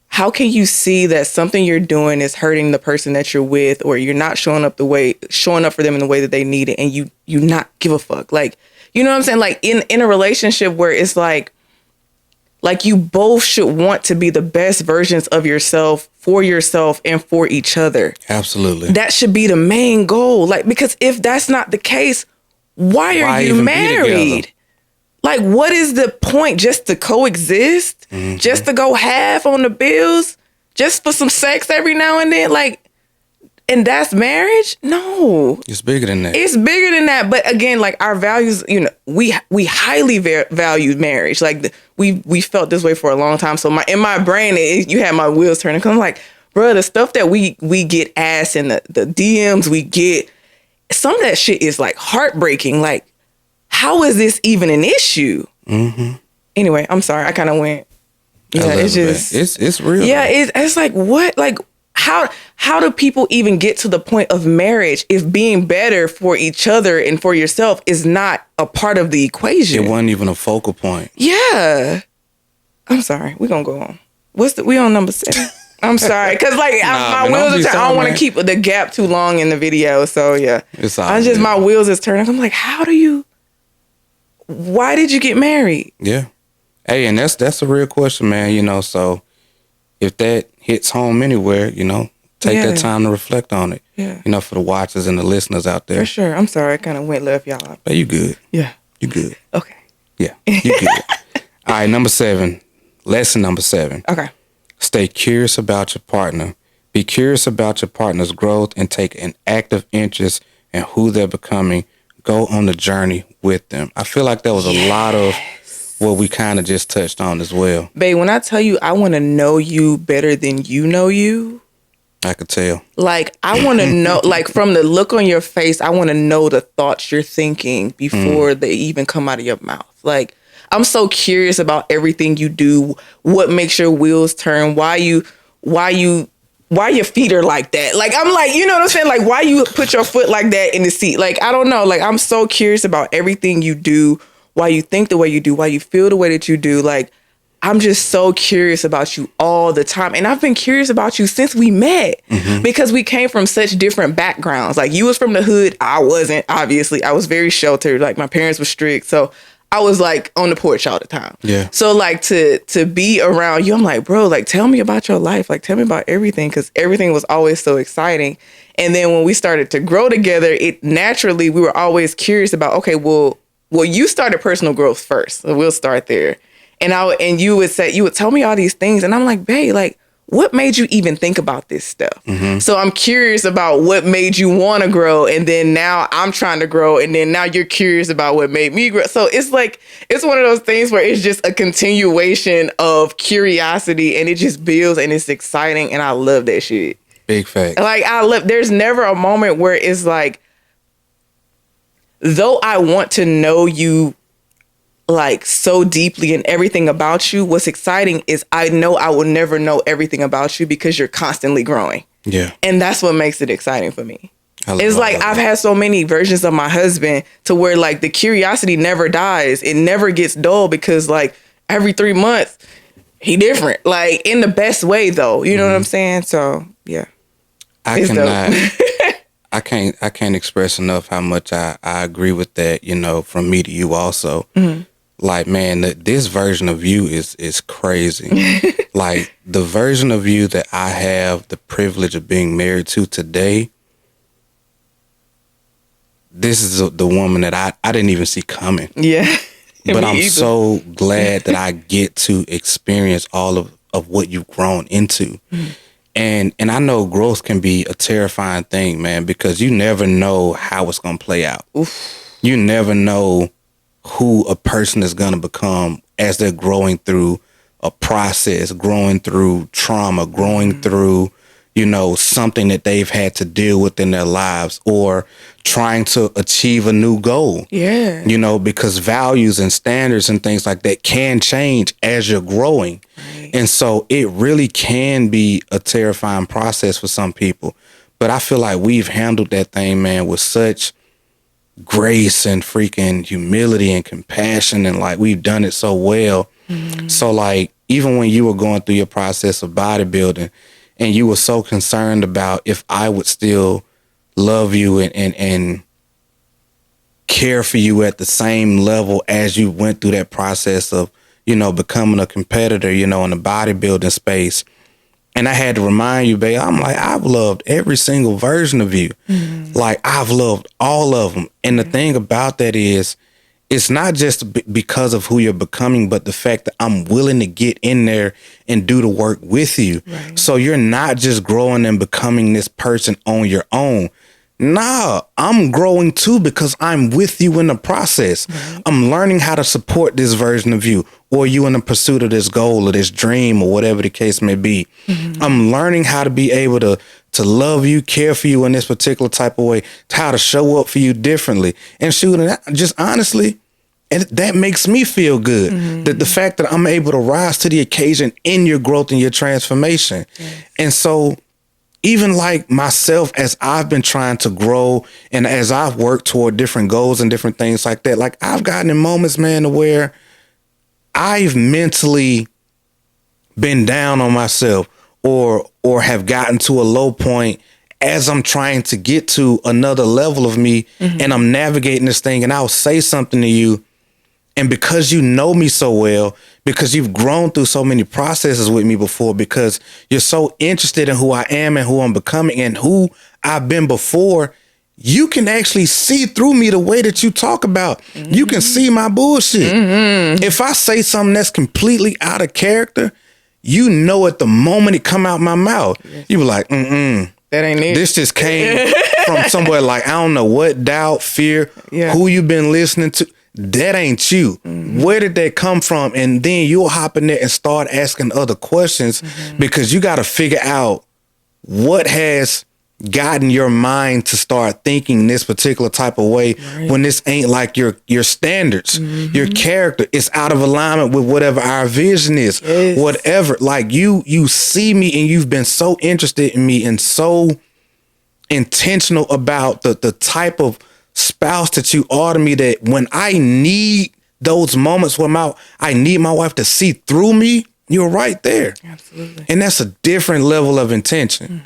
that something you're doing is hurting the person that you're with, or you're not showing up for them in the way that they need it, and you not give a fuck? Like, you know what I'm saying? Like, in a relationship where it's like you both should want to be the best versions of yourself and for each other. Absolutely. That should be the main goal. Like, because if that's not the case, why are you married? Like, what is the point? Just to coexist? Just to go half on the bills? Just for some sex every now and then? Like, and that's marriage? No. It's bigger than that. It's bigger than that. But again, like, our values, you know, we highly value marriage. Like, we felt this way for a long time. So in my brain, you had my wheels turning. Cause I'm like, bro, the stuff that we get asked in the DMs we get, some of that shit is like heartbreaking. Like, how is this even an issue? Anyway, I'm sorry. I kind of went. Yeah, it's just it's real. Yeah, it's like, what? Like, how do people even get to the point of marriage if being better for each other and for yourself is not a part of the equation? It wasn't even a focal point. Yeah. I'm sorry. We're gonna go on. We on number 7? I'm sorry, because like my wheels are turning. I don't want to keep the gap too long in the video, so yeah. It's all good. My wheels is turning. I'm like, why did you get married? Yeah. Hey, and that's a real question, man. You know, so if that hits home anywhere, you know, take that time to reflect on it. Yeah. You know, for the watchers and the listeners out there. For sure. I'm sorry, I kind of went left y'all. But you good. Yeah. You good. Okay. Yeah. You good. All right, number 7. Lesson number 7. Okay. Stay curious about your partner. Be curious about your partner's growth and take an active interest in who they're becoming. Go on the journey with them. I feel like that was a lot of what we kind of just touched on as well. Babe, when I tell you I want to know you better than you know you, I could tell. Like, I want to know, like, from the look on your face, I want to know the thoughts you're thinking before they even come out of your mouth. Like, I'm so curious about everything you do, what makes your wheels turn, why your feet are like that. Like, I'm like, you know what I'm saying? Like, why you put your foot like that in the seat? Like, I don't know. Like, I'm so curious about everything you do, why you think the way you do, why you feel the way that you do. Like, I'm just so curious about you all the time. And I've been curious about you since we met because we came from such different backgrounds. Like, you was from the hood. I wasn't, obviously. I was very sheltered. Like, my parents were strict. So I was like on the porch all the time. Yeah. So like to be around you, I'm like, bro, like tell me about your life. Like tell me about everything, because everything was always so exciting. And then when we started to grow together, it naturally we were always curious about, okay, well, you started personal growth first. So we'll start there. And you would tell me all these things, and I'm like, babe, like, what made you even think about this stuff? So I'm curious about what made you want to grow. And then now I'm trying to grow. And then now you're curious about what made me grow. So it's like, it's one of those things where it's just a continuation of curiosity, and it just builds and it's exciting. And I love that shit. Big fact. Like there's never a moment where it's like, though I want to know you like so deeply and everything about you, what's exciting is I know I will never know everything about you because you're constantly growing. Yeah. And that's what makes it exciting for me. It's like I've had so many versions of my husband to where like the curiosity never dies. It never gets dull because like every 3 months he different, like in the best way though. You know what I'm saying? So yeah. I can't express enough how much I agree with that, you know, from me to you also. Like, man, this version of you is crazy. Like, the version of you that I have the privilege of being married to today, this is the woman that I didn't even see coming. Yeah. But I'm so glad that I get to experience all of what you've grown into. And I know growth can be a terrifying thing, man, because you never know how it's going to play out. Oof. You never know who a person is going to become as they're growing through a process, growing through trauma, growing through, you know, something that they've had to deal with in their lives, or trying to achieve a new goal. Yeah. You know, because values and standards and things like that can change as you're growing. Right. And so it really can be a terrifying process for some people. But I feel like we've handled that thing, man, with such grace and freaking humility and compassion, and like we've done it so well. So like even when you were going through your process of bodybuilding and you were so concerned about if I would still love you and care for you at the same level as you went through that process of, you know, becoming a competitor, you know, in the bodybuilding space. And I had to remind you, babe, I'm like, I've loved every single version of you. Like, I've loved all of them. And the thing about that is, it's not just because of who you're becoming, but the fact that I'm willing to get in there and do the work with you. Right. So you're not just growing and becoming this person on your own. Nah, I'm growing too because I'm with you in the process. Right. I'm learning how to support this version of you, or you in the pursuit of this goal or this dream or whatever the case may be. I'm learning how to be able to love you, care for you in this particular type of way, how to show up for you differently. And shoot, just honestly, and that makes me feel good. That the fact that I'm able to rise to the occasion in your growth and your transformation. And so even like myself, as I've been trying to grow and as I've worked toward different goals and different things like that, like I've gotten in moments, man, to where I've mentally been down on myself, or have gotten to a low point as I'm trying to get to another level of me, and I'm navigating this thing, and I'll say something to you, and because you know me so well, because you've grown through so many processes with me before, because you're so interested in who I am and who I'm becoming and who I've been before, you can actually see through me the way that you talk about. You can see my bullshit. If I say something that's completely out of character, you know at the moment it come out my mouth, you be like, that ain't it. This just came from somewhere like, I don't know what, doubt, fear, who you been listening to. That ain't you. Where did that come from? And then you'll hop in there and start asking other questions because you got to figure out what has gotten your mind to start thinking this particular type of way when this ain't like your standards, your character. It's out of alignment with whatever our vision is, whatever. Like you see me and you've been so interested in me and so intentional about the type of spouse that you are to me, that when I need those moments where I need my wife to see through me, you're right there. Absolutely. And that's a different level of intention.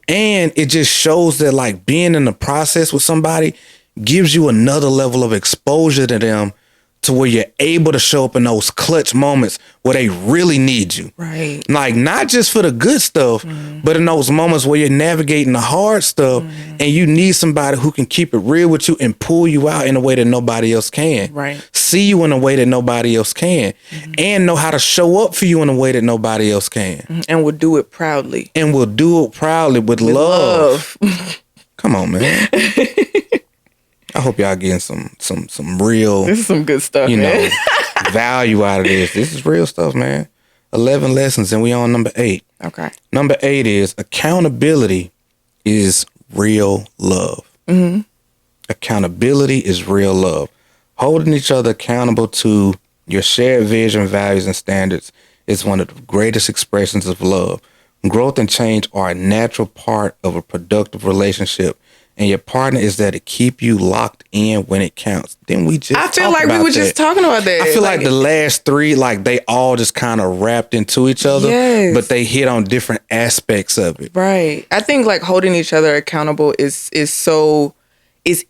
And it just shows that like being in the process with somebody gives you another level of exposure to them, to where you're able to show up in those clutch moments where they really need you. Right. Like not just for the good stuff, but in those moments where you're navigating the hard stuff and you need somebody who can keep it real with you and pull you out in a way that nobody else can. Right. See you in a way that nobody else can. And know how to show up for you in a way that nobody else can. And will do it proudly. And will do it proudly with love. Come on, man. I hope y'all getting some real. This is some good stuff, man. Value out of this. This is real stuff, man. 11 lessons, and we on number 8. Okay. Number 8 is accountability is real love. Accountability is real love. Holding each other accountable to your shared vision, values, and standards is one of the greatest expressions of love. Growth and change are a natural part of a productive relationship. And your partner is there to keep you locked in when it counts. Then we just I feel like we were just talking about that. I feel like the last 3, like they all just kind of wrapped into each other, but they hit on different aspects of it. Right. I think like holding each other accountable is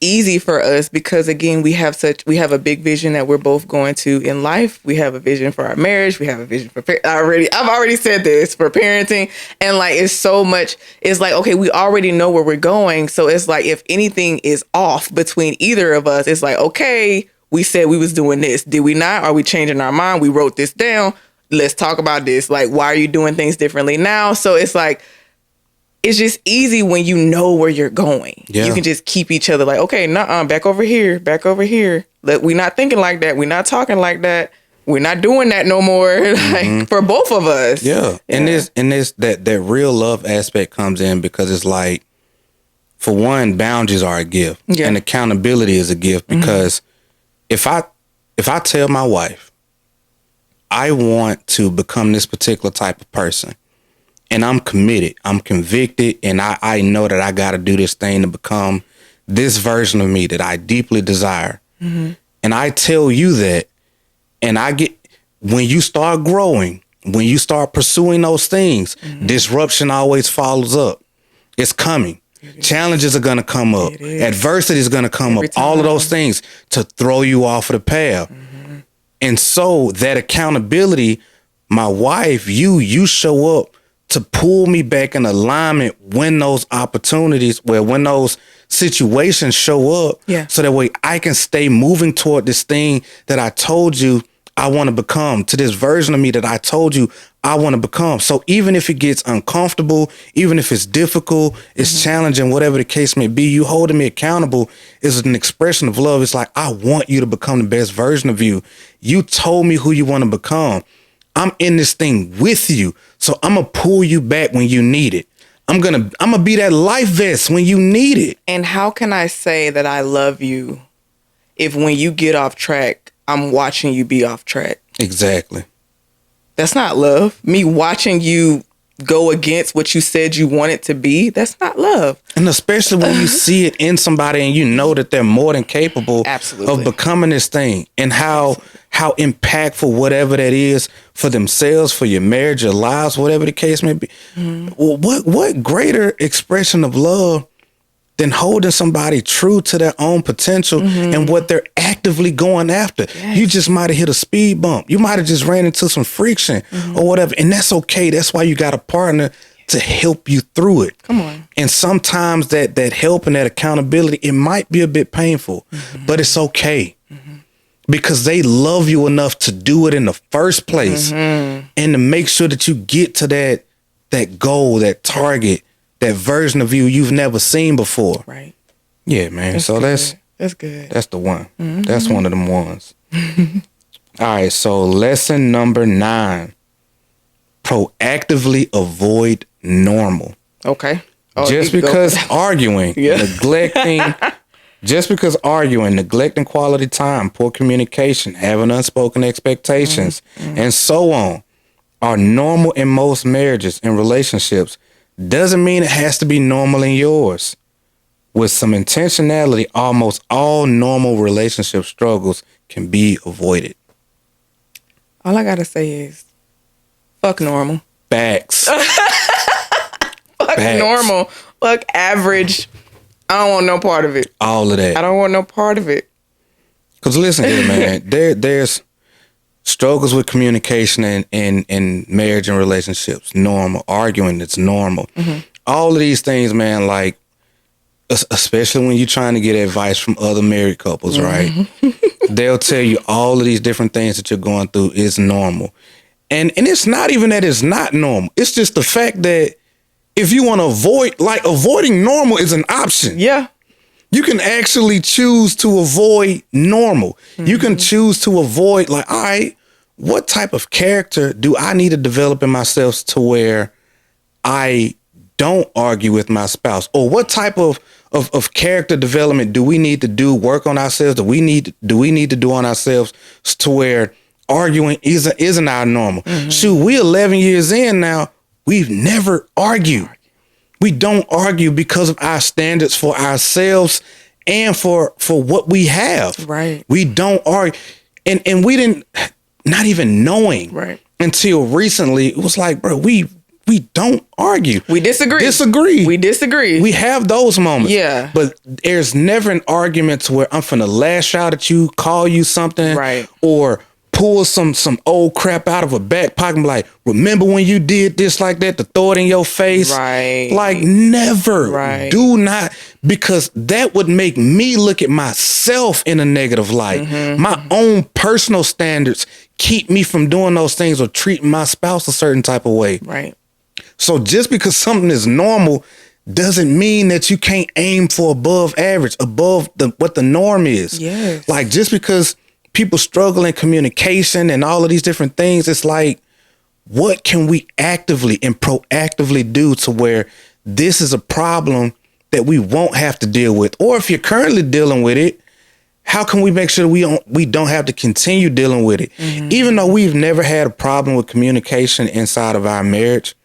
easy for us because again, we have a big vision that we're both going to in life. We have a vision for our marriage. We have a vision for I've already said this, for parenting, and like it's like, okay, we already know where we're going. So it's like if anything is off between either of us, it's like, okay, we said we was doing this. Did we not? Are we changing our mind? We wrote this down. Let's talk about this. Like, why are you doing things differently now? So it's like, it's just easy when you know where you're going. Yeah. You can just keep each other like, okay, back over here. We're not thinking like that. We're not talking like that. We're not doing that no more. Like for both of us. Yeah. And this that real love aspect comes in because it's like, for one, boundaries are a gift. Yeah. And accountability is a gift because if I tell my wife I want to become this particular type of person, and I'm committed, I'm convicted, and I know that I got to do this thing to become this version of me that I deeply desire. And I tell you that, and when you start growing, when you start pursuing those things, disruption always follows up. It's coming. Challenges are going to come up. Adversity is going to come up. All of those things to throw you off of the path. And so that accountability, my wife, you show up to pull me back in alignment when those opportunities, when those situations show up. Yeah. So that way I can stay moving toward this thing that I told you I want to become, to this version of me that I told you I want to become. So even if it gets uncomfortable, even if it's difficult, it's challenging, whatever the case may be, you holding me accountable is an expression of love. It's like, I want you to become the best version of you. You told me who you want to become. I'm in this thing with you. So I'm going to pull you back when you need it. I'm going to be that life vest when you need it. And how can I say that I love you if when you get off track, I'm watching you be off track? Exactly. That's not love. Me watching you go against what you said you want it to be, that's not love. And especially when you see it in somebody and you know that they're more than capable of becoming this thing, and how impactful whatever that is for themselves, for your marriage, your lives, whatever the case may be. Well, what greater expression of love than holding somebody true to their own potential and what they're actively going after. Yes. You just might have hit a speed bump. You might have just ran into some friction or whatever. And that's okay. That's why you got a partner to help you through it. Come on. And sometimes that help and that accountability, it might be a bit painful, but it's okay. Because they love you enough to do it in the first place and to make sure that you get to that goal, that target, that version of you you've never seen before. Right. Yeah, man. That's so good. That's good. That's the one. That's one of them ones. All right. So lesson number 9, proactively avoid normal. Okay. Just because arguing, neglecting quality time, poor communication, having unspoken expectations, and so on are normal in most marriages and relationships, doesn't mean it has to be normal in yours. With some intentionality, almost all normal relationship struggles can be avoided. All I gotta say is, fuck normal. Facts. Fuck normal. Fuck average. I don't want no part of it. All of that. I don't want no part of it. Because listen here, man, there's struggles with communication in marriage and relationships. Normal. Arguing, it's normal. All of these things, man, like, especially when you're trying to get advice from other married couples, right? They'll tell you all of these different things that you're going through is normal. And it's not even that it's not normal. It's just the fact that if you want to avoiding normal is an option. Yeah. You can actually choose to avoid normal. You can choose to avoid, like, all right, what type of character do I need to develop in myself to where I don't argue with my spouse? Or what type of character development do we need to do, work on ourselves? Do we need to do on ourselves to where arguing isn't our normal? Shoot, we 11 years in now, we've never argued. We don't argue because of our standards for ourselves and for what we have. Right. We don't argue. And we didn't, not even knowing until recently, it was like, bro, we don't argue. We disagree. We have those moments. Yeah. But there's never an argument to where I'm finna lash out at you, call you something. Right. Or pull some old crap out of a back pocket and be like, remember when you did this like that, to throw it in your face? Right. Like, never. Right. Do not, because that would make me look at myself in a negative light. My own personal standards keep me from doing those things or treating my spouse a certain type of way. Right. So just because something is normal doesn't mean that you can't aim for above average, above what the norm is. Yes. Like, just because people struggle in communication and all of these different things, it's like, what can we actively and proactively do to where this is a problem that we won't have to deal with? Or if you're currently dealing with it, how can we make sure we don't have to continue dealing with it? Even though we've never had a problem with communication inside of our marriage,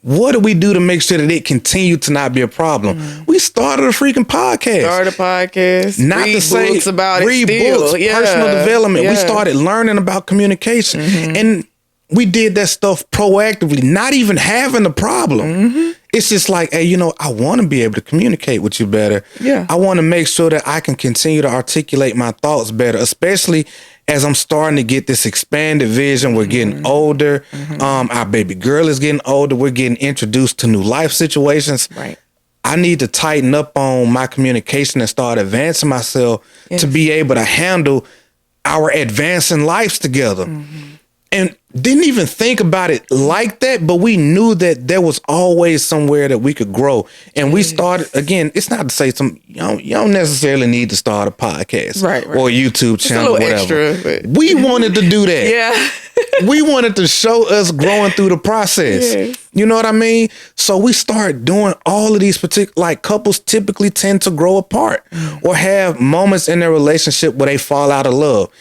what do we do to make sure that it continued to not be a problem? We started a freaking podcast. Not read to say books about read it still. books, personal development. We started learning about communication. And we did that stuff proactively, not even having a problem. It's just like, hey, I want to be able to communicate with you better. Yeah. I want to make sure that I can continue to articulate my thoughts better, especially as I'm starting to get this expanded vision. We're getting older. Our baby girl is getting older. We're getting introduced to new life situations. Right. I need to tighten up on my communication and start advancing myself to be able to handle our advancing lives together. And didn't even think about it like that, but we knew that there was always somewhere that we could grow. And we started, again, it's not to say you don't necessarily need to start a podcast or a YouTube channel or whatever. Extra, but we wanted to do that. Yeah. We wanted to show us growing through the process. Yes. You know what I mean? So we started doing all of these like, couples typically tend to grow apart or have moments in their relationship where they fall out of love.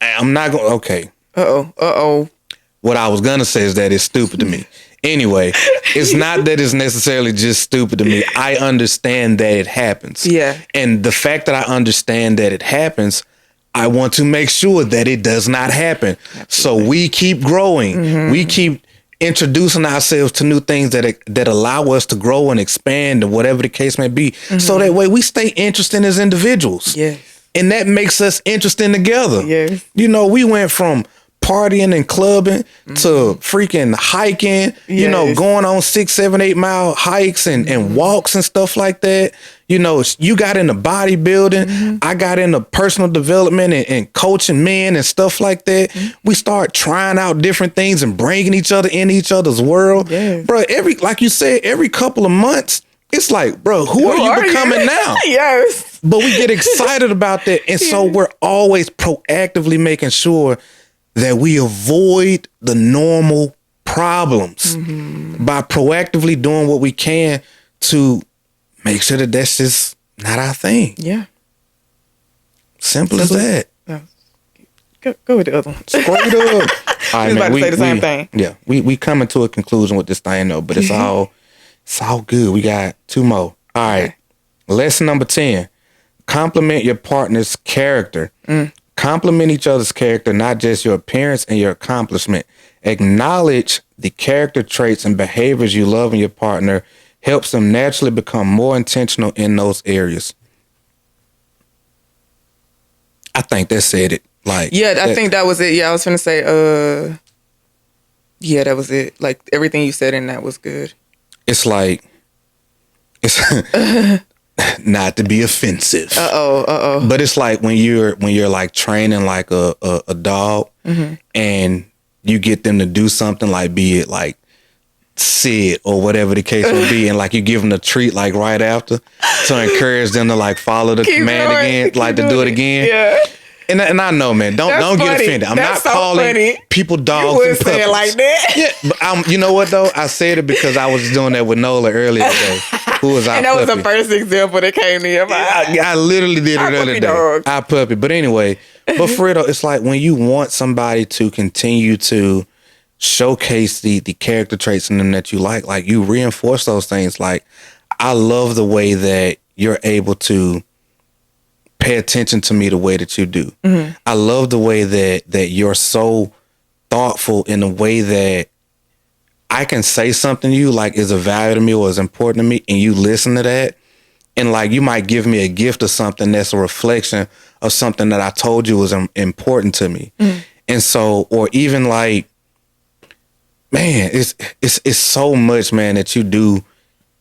I'm not going, okay. Uh-oh. what I was going to say is that it's stupid to me. Anyway, it's not that it's necessarily just stupid to me. I understand that it happens. Yeah. And the fact that I understand that it happens, I want to make sure that it does not happen. Absolutely. So we keep growing. Mm-hmm. We keep introducing ourselves to new things that allow us to grow and expand and whatever the case may be. Mm-hmm. So that way we stay interesting as individuals. Yes. And that makes us interesting together. Yes. You know, we went from partying and clubbing to freaking hiking, you know, going on 6, 7, 8 mile hikes and walks and stuff like that. You know, you got into bodybuilding. I got into personal development and coaching men and stuff like that. We start trying out different things and bringing each other in each other's world. Yes. Bro, like you said, every couple of months, it's like, bro, who are you becoming now? Yes. But we get excited about that. And so we're always proactively making sure that we avoid the normal problems by proactively doing what we can to make sure that that's just not our thing. Yeah. Simple as that. Yeah. Go with the other one. Straight up. I was about to say the same thing. Yeah. We coming to a conclusion with this thing though, but it's all good. We got 2 more. All right. Lesson number 10. Compliment your partner's character. Compliment each other's character, not just your appearance and your accomplishment. Acknowledge the character traits and behaviors you love in your partner. Helps them naturally become more intentional in those areas. I think that said it. Like, I think that was it. Yeah, I was gonna say, that was it. Like everything you said in that was good. It's like, it's not to be offensive. But it's like when you're like training like a dog and you get them to do something, like be it like sit or whatever the case may be, and like you give them a treat like right after to encourage them to like follow the command again, like to do it again. Yeah. And I know, man, don't get offended. I'm not calling people dogs and puppies. Say it like that. Yeah, but you know what though? I said it because I was doing that with Nola earlier today. Who was our and that puppy. Was the first example that came to your mind. I literally did it earlier today. Our puppy. But anyway, but for real, it's like when you want somebody to continue to showcase the character traits in them that you like you reinforce those things. Like, I love the way that you're able to pay attention to me the way that you do. I love the way that you're so thoughtful in the way that I can say something to you like is of value to me or is important to me, and you listen to that, and like you might give me a gift or something that's a reflection of something that I told you was important to me. And so, or even like, man, it's so much, man, that you do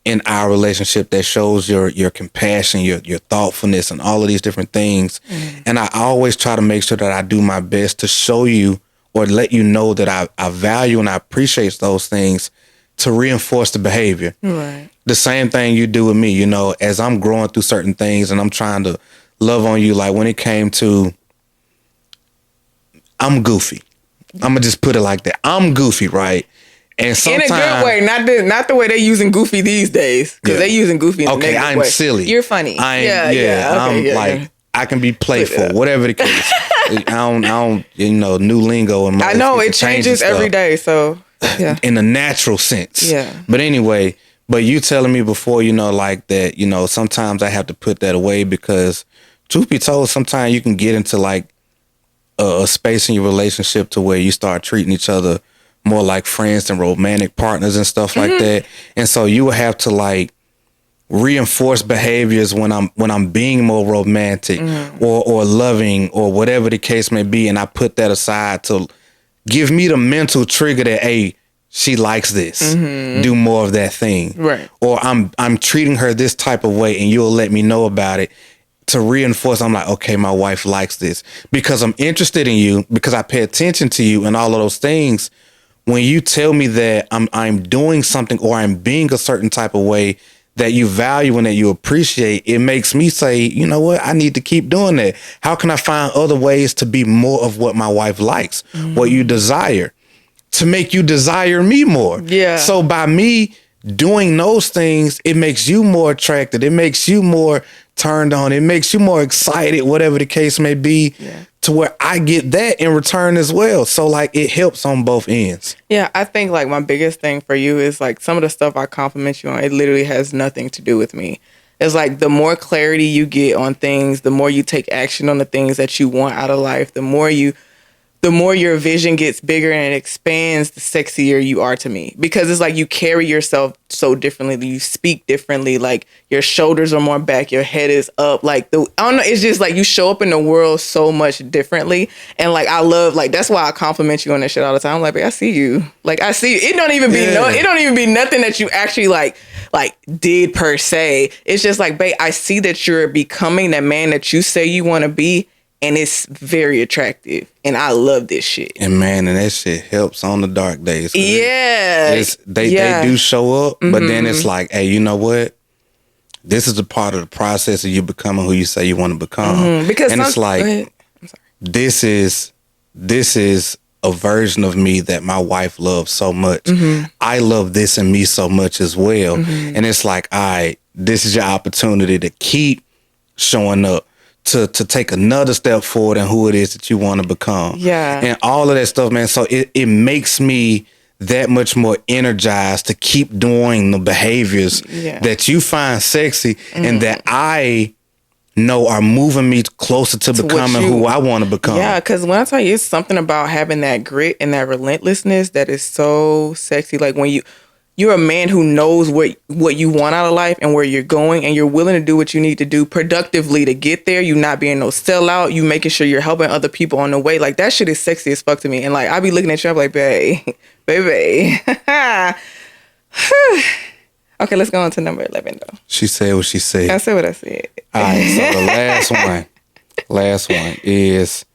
in our relationship that shows your compassion, your thoughtfulness, and all of these different things. And I always try to make sure that I do my best to show you or let you know that I value and I appreciate those things to reinforce the behavior. Right. The same thing you do with me, you know, as I'm growing through certain things and I'm trying to love on you. Like when it came to, I'm goofy. I'm gonna just put it like that. I'm goofy, right? And sometimes, in a good way, not the way they're using goofy these days, because they're using goofy in a negative way. I'm silly. You're funny. I can be playful, whatever the case. I don't, you know, new lingo. And I know it changes every day. So yeah, in a natural sense. Yeah. But anyway, but you telling me before, you know, like that, you know, sometimes I have to put that away because, truth be told, sometimes you can get into like a space in your relationship to where you start treating each other more like friends than romantic partners and stuff like that. And so you will have to like reinforce behaviors when I'm being more romantic or loving or whatever the case may be, and I put that aside to give me the mental trigger that, hey, she likes this, do more of that thing, right? Or I'm treating her this type of way, and you'll let me know about it to reinforce. I'm like, okay, my wife likes this because I'm interested in you, because I pay attention to you and all of those things. When you tell me that I'm doing something or I'm being a certain type of way that you value and that you appreciate, it makes me say, you know what, I need to keep doing that. How can I find other ways to be more of what my wife likes, what you desire, to make you desire me more? Yeah. So by me doing those things, it makes you more attracted. It makes you more turned on. It makes you more excited, whatever the case may be, to where I get that in return as well. So like it helps on both ends. Yeah, I think like my biggest thing for you is like some of the stuff I compliment you on, it literally has nothing to do with me. It's like the more clarity you get on things, the more you take action on the things that you want out of life, the more your vision gets bigger and it expands, the sexier you are to me. Because it's like you carry yourself so differently. You speak differently. Like your shoulders are more back. Your head is up. Like I don't know. It's just like you show up in the world so much differently. And like I love, like that's why I compliment you on that shit all the time. I'm like, babe, I see you. Like I see you. It don't even be it don't even be nothing that you actually like did per se. It's just like, babe, I see that you're becoming that man that you say you want to be. And it's very attractive. And I love this shit. And man, and that shit helps on the dark days. Yeah. They do show up, but then it's like, hey, you know what? This is a part of the process of you becoming who you say you want to become. Because it's like, I'm sorry. this is a version of me that my wife loves so much. I love this in me so much as well. And it's like, all right, this is your opportunity to keep showing up. To take another step forward in who it is that you want to become. Yeah. And all of that stuff, man. So it makes me that much more energized to keep doing the behaviors that you find sexy and that I know are moving me closer to becoming who I want to become. Yeah, because when I tell you, it's something about having that grit and that relentlessness that is so sexy. Like when you're a man who knows what you want out of life and where you're going, and you're willing to do what you need to do productively to get there. You not being no sellout. You making sure you're helping other people on the way. Like that shit is sexy as fuck to me. And like I be looking at you, I'm like, baby. Okay, let's go on to number 11 though. She said what she said. I said what I said. All right, so the last one is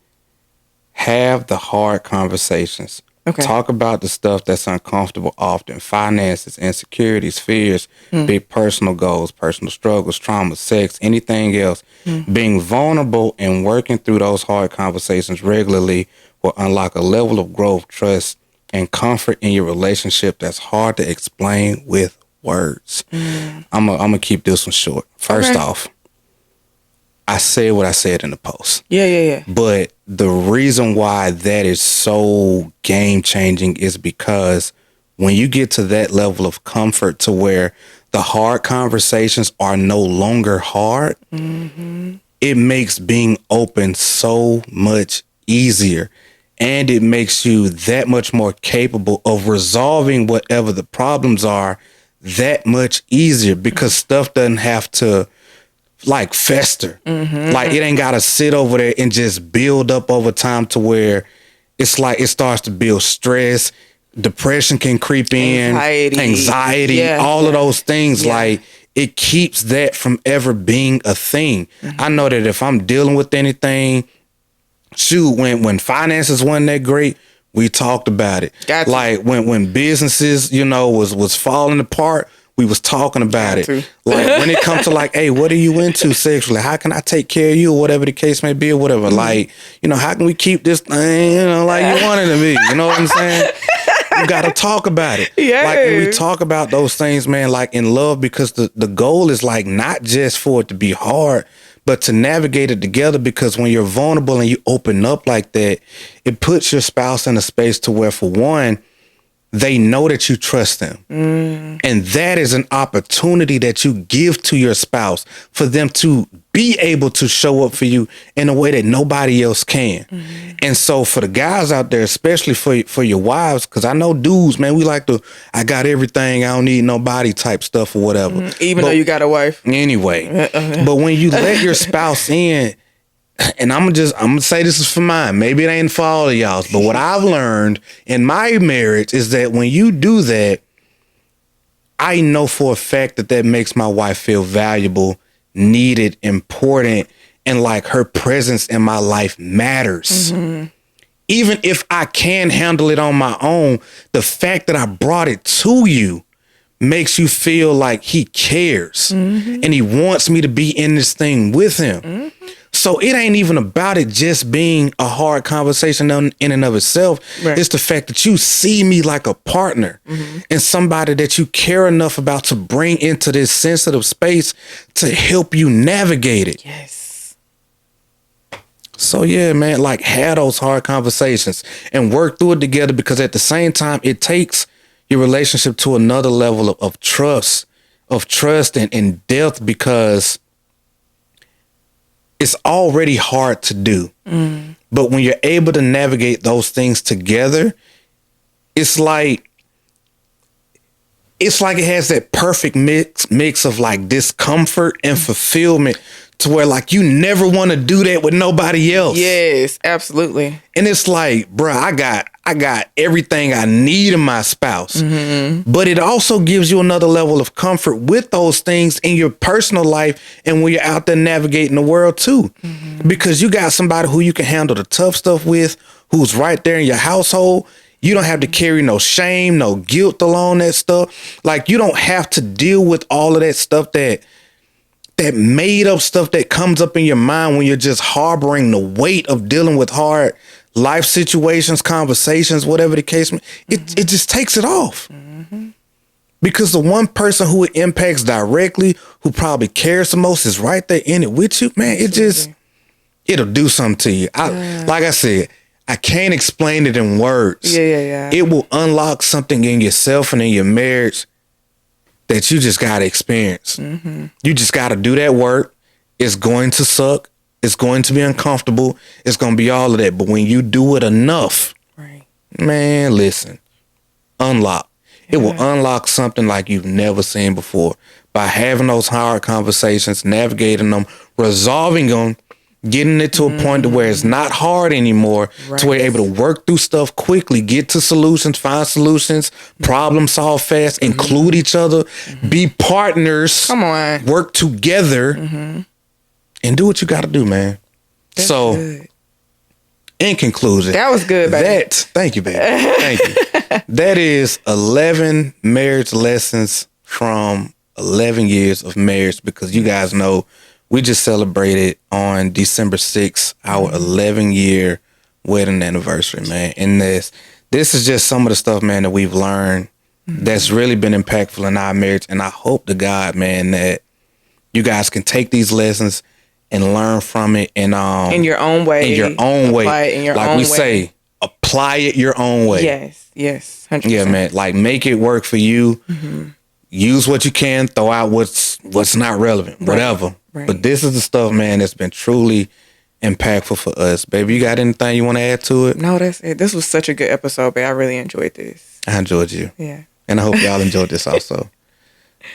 have the hard conversations. Okay. Talk about the stuff that's uncomfortable often. Finances, insecurities, fears, big personal goals, personal struggles, trauma, sex, anything else. Being vulnerable and working through those hard conversations regularly will unlock a level of growth, trust, and comfort in your relationship that's hard to explain with words. I'm gonna keep this one short. First off, I said what I said in the post. Yeah. But the reason why that is so game changing is because when you get to that level of comfort to where the hard conversations are no longer hard, it makes being open so much easier. And it makes you that much more capable of resolving whatever the problems are that much easier, because stuff doesn't have to like fester. Like it ain't gotta sit over there and just build up over time to where it's like it starts to build stress, depression can creep in, anxiety, all of those things. Like it keeps that from ever being a thing. I know that if I'm dealing with anything, shoot, when finances wasn't that great, we talked about it. Gotcha. Like when businesses, was falling apart, we was talking about it. Like when it comes to like, hey, what are you into sexually? How can I take care of you, or whatever the case may be, or whatever. Like, how can we keep this thing, like you want it to be? You know what I'm saying? You got to talk about it. Yeah. Like when we talk about those things, man, like in love, because the goal is like not just for it to be hard, but to navigate it together. Because when you're vulnerable and you open up like that, it puts your spouse in a space to where, for one, they know that you trust them. And that is an opportunity that you give to your spouse for them to be able to show up for you in a way that nobody else can. And so for the guys out there, especially for your wives, because I know dudes, man, we like I got everything, I don't need nobody type stuff or whatever. Even though you got a wife. Anyway. But when you let your spouse in, and I'm gonna say this is for mine. Maybe it ain't for all of y'all's, but what I've learned in my marriage is that when you do that, I know for a fact that makes my wife feel valuable, needed, important, and like her presence in my life matters. Even if I can handle it on my own, the fact that I brought it to you makes you feel like he cares and he wants me to be in this thing with him. So it ain't even about it just being a hard conversation in and of itself. Right. It's the fact that you see me like a partner and somebody that you care enough about to bring into this sensitive space to help you navigate it. Yes. So yeah, man, like have those hard conversations and work through it together, because at the same time, it takes your relationship to another level of trust and depth, because it's already hard to do. But when you're able to navigate those things together, it's like it has that perfect mix of like discomfort and fulfillment, to where like you never want to do that with nobody else. Yes, absolutely. And it's like, bruh, I got everything I need in my spouse. But it also gives you another level of comfort with those things in your personal life and when you're out there navigating the world too. Because you got somebody who you can handle the tough stuff with, who's right there in your household. You don't have to carry no shame, no guilt along that stuff. Like, you don't have to deal with all of that stuff, that made up stuff that comes up in your mind when you're just harboring the weight of dealing with hard life situations, conversations, whatever the case may be. It just takes it off. Because the one person who it impacts directly, who probably cares the most, is right there in it with you, man. It'll do something to you. Like I said, I can't explain it in words. Yeah. It will unlock something in yourself and in your marriage that you just got to experience. You just got to do that work. It's going to suck. It's going to be uncomfortable. It's going to be all of that. But when you do it enough, Right. man, listen, unlock. It will unlock something like you've never seen before by having those hard conversations, navigating them, resolving them, getting it to a point to where it's not hard anymore, to where you're able to work through stuff quickly, get to solutions, find solutions, problem solve fast, include each other, be partners, Come on, work together, and do what you got to do, man. That's so, good. In conclusion, That was good, baby. Thank you, baby. Thank you. That is 11 marriage lessons from 11 years of marriage, because you guys know we just celebrated on December 6th, our 11-year wedding anniversary, man. And this is just some of the stuff, man, that we've learned that's really been impactful in our marriage. And I hope to God, man, that you guys can take these lessons and learn from it, and in your own way. In your own way. Apply it in your like own we way. say, apply it your own way. Yes. 100%. Yeah, man. Like, make it work for you. Use what you can, throw out what's not relevant, whatever. Right. But this is the stuff, man, that's been truly impactful for us. Baby, you got anything you want to add to it? No, that's it. This was such a good episode, babe. I really enjoyed this. I enjoyed you. Yeah. And I hope y'all enjoyed this also.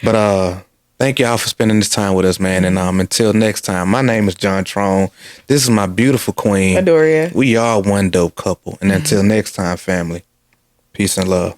But thank y'all for spending this time with us, man. And until next time, my name is John Trone. This is my beautiful queen. Adoria. We are one dope couple. And until next time, family, peace and love.